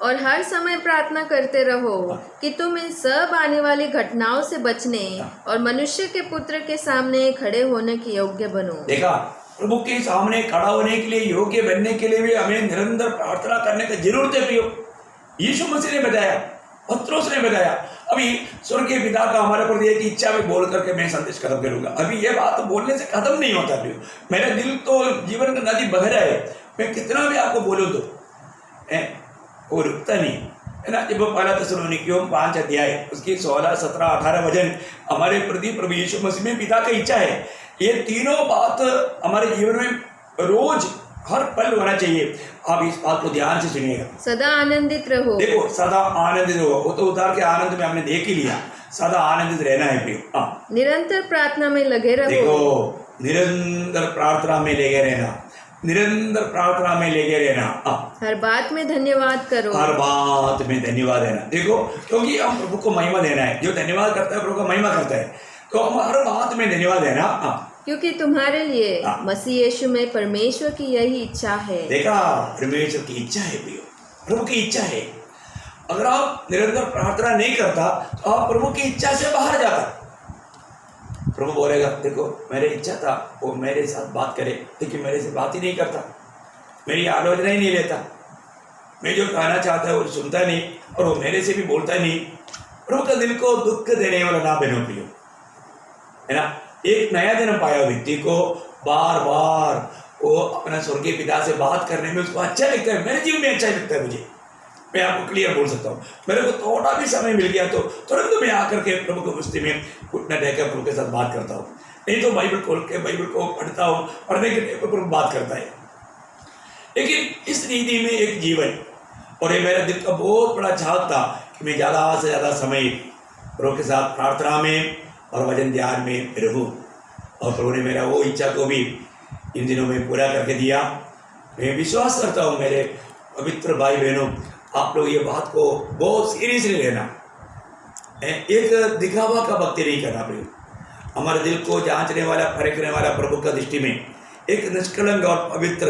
और हर समय प्रार्थना करते रहो कि तुम इन सब आने वाली घटनाओं से बचने और मनुष्य के पुत्र के सामने खड़े होने के योग्य बनो। देखा, प्रभु के सामने खड़ा होने के लिए, योग्य बनने के लिए भी हमें निरंतर प्रार्थना करने की जरूरत है। प्रियो, यीशु मसीह ने बताया, पत्रोस ने बताया। अभी स्वर्गीय पिता का हमारे प्रति एक इच्छा में बोल करके मैं संदेश खत्म करूंगा। अभी ये बात बोलने से खत्म नहीं होता प्रियो, मेरा दिल तो जीवन का नदी बह रहा है। मैं कितना भी आपको बोलूँ तो वो रुकता नहीं है ना। जब पहला थिस्सलुनीकियों 5 उसकी 16, 17, 18 वचन हमारे प्रति प्रभु यीशु मसीह में पिता की इच्छा है ये तीनों बात हमारे जीवन में रोज हर पल होना चाहिए। आप इस बात को ध्यान से सुनिएगा। सदा आनंदित रहो। देखो सदा आनंदित रहो, वो तो उतार के आनंद में हमने देख ही लिया। सदा आनंदित रहना है प्रियो। हाँ, निरंतर प्रार्थना में लगे रहो। देखो निरंतर प्रार्थना में लगे रहना, निरंतर प्रार्थना में लगे रहना। हाँ, हर बात में धन्यवाद करो। हर बात में धन्यवाद देना। देखो क्योंकि हम प्रभु को महिमा देना है। जो धन्यवाद करता है प्रभु का महिमा करता है, तो हम हर बात में धन्यवाद देना। हाँ, क्योंकि तुम्हारे लिए हाँ। मसीह यीशु में परमेश्वर की यही इच्छा है। देखा, परमेश्वर की इच्छा है प्रियो, प्रभु की इच्छा है। अगर आप निरंतर प्रार्थना नहीं करता तो आप प्रभु की इच्छा से बाहर जाता। प्रभु बोलेगा देखो मेरी इच्छा था वो मेरे साथ बात करे, लेकिन मेरे से बात ही नहीं करता, मेरी आलोचना ही नहीं लेता, मैं जो कहना चाहता है वो सुनता नहीं और वो मेरे से भी बोलता नहीं। प्रभु का दिल को दुख देने वाला ना बनो प्रियो, है ना। एक नया जन्म पाया व्यक्ति को बार बार वो अपना स्वर्गीय पिता से बात करने में उसको अच्छा लगता है। मेरे जीवन में अच्छा लगता है मुझे, मैं आपको क्लियर बोल सकता हूँ। मेरे को थोड़ा भी समय मिल गया तो तुरंत मैं आकर के प्रभु को मस्ती में घुटना टेक प्रभु के साथ बात करता हूँ, नहीं तो बाइबल खोल के बाइबल को पढ़ता हूँ, पढ़ने के टाइम पर प्रभु बात करता है। लेकिन इस रीति में एक जीवन, और ये मेरा दिल का बहुत बड़ा चाहत था कि मैं ज़्यादा से ज़्यादा समय प्रभु के साथ प्रार्थना में और वचन ध्यान में रहूं, और प्रभु ने मेरा वो इच्छा को भी इन दिनों में पूरा करके दिया। मैं विश्वास करता हूँ मेरे पवित्र भाई बहनों, आप लोग ये बात को बहुत सीरियसली लेना। एक दिखावा का भक्ति नहीं करना प्रभु, हमारे दिल को जांचने वाला परखने वाला प्रभु का दृष्टि में एक निष्कलंक और पवित्र,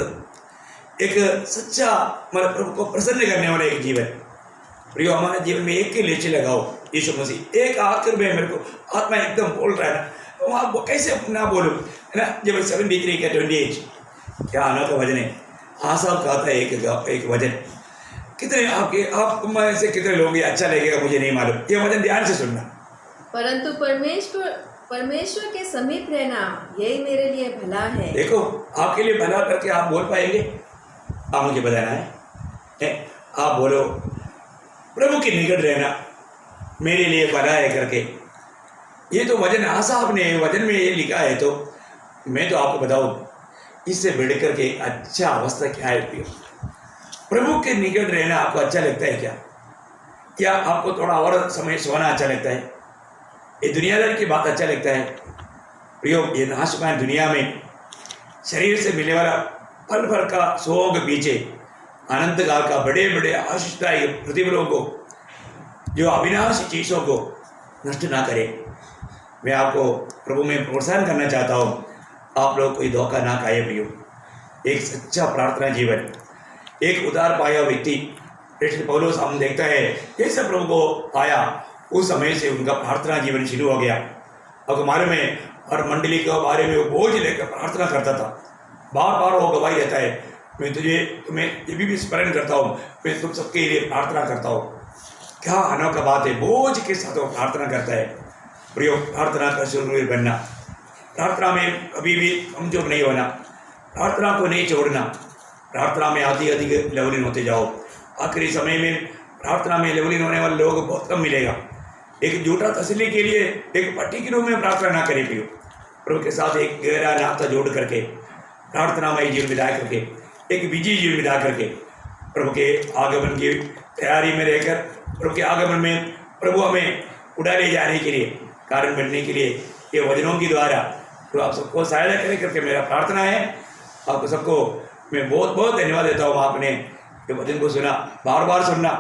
एक सच्चा हमारे प्रभु को प्रसन्न करने वाला एक जीवन प्रियो हमारे जीवन में एक के नीचे लगाओ। यीशु मसीह एक आखिर में मेरे को आत्मा एकदम बोल रहा है ना, तो आप कैसे ना बोलूँ, है ना। जब 73 का 28 क्या आना का वजन है। हाँ साहब कहता है एक वजन, कितने आपके आप में से कितने लोग ये अच्छा लगेगा मुझे नहीं मालूम, ये वजन ध्यान से सुनना। परंतु परमेश्वर के समीप रहना यही मेरे लिए भला है। देखो आपके लिए भला करके आप बोल पाएंगे, आप मुझे बताना है आप बोलो प्रभु के निकट रहना मेरे लिए भला है करके। ये तो वजन आशा आपने वजन में ये लिखा है, तो मैं तो आपको बताऊं इससे बढ़ करके अच्छा अवस्था क्या है प्रियो। प्रभु के निकट रहना आपको अच्छा लगता है क्या आपको थोड़ा और समय सोना अच्छा लगता है? ये दुनियादारी की बात अच्छा लगता है प्रियो? ये नाशमान दुनिया में शरीर से मिलने वाला पल भर का सुखों के पीछे अनंत काल का बड़े बड़े आशीषदायी प्रतिफलों को, जो अविनाशी चीज़ों को नष्ट ना करे। मैं आपको प्रभु में प्रोत्साहन करना चाहता हूँ, आप लोग कोई धोखा ना खाए प्रियो। एक सच्चा प्रार्थना जीवन, एक उदार पाया व्यक्ति प्रेषित पौलुस हम देखता है जैसे प्रभु को पाया उस समय से उनका प्रार्थना जीवन शुरू हो गया। अब हमारे में और मंडली के बारे में वो बोझ लेकर प्रार्थना करता था, बार बार वो गवाही देता है मैं तुम्हें ये भी स्मरण करता हूँ, मैं तुम सबके लिए प्रार्थना करता हूँ। क्या अनोखा बात है, बोझ के साथ वो प्रार्थना करता है प्रियो। प्रार्थना का शुरू बनना, प्रार्थना में कभी भी कमजोर नहीं होना, प्रार्थना को नहीं छोड़ना, प्रार्थना में अधिक लेवलिन होते जाओ। आखिरी समय में प्रार्थना में लेवलिन होने वाले लोगों को बहुत कम मिलेगा। एक झूठा तसल्ली के लिए एक पट्टी के रूप में प्रार्थना ना करें प्रियो। प्रभु के साथ एक गहरा नाता जोड़ करके प्रार्थना में जीवन बिता करके, एक विजयी जीवन बिता करके प्रभु के आगमन की तैयारी में रहकर, प्रभु के आगमन में प्रभु हमें उड़ा ले जाने के लिए कारण बनने के लिए ये वचनों के द्वारा तो आप सबको सहायता करें करके मेरा प्रार्थना है। आपको सबको मैं बहुत बहुत धन्यवाद देता हूँ। आपने ये वचन को सुना, बार बार सुनना,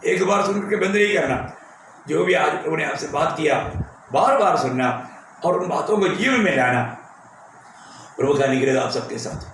एक बार सुन करके बंद नहीं करना। जो भी आज प्रभु ने आपसे बात किया बार बार सुनना और उन बातों को जीवन में लाना। प्रभु का निग्रह आप सबके साथ।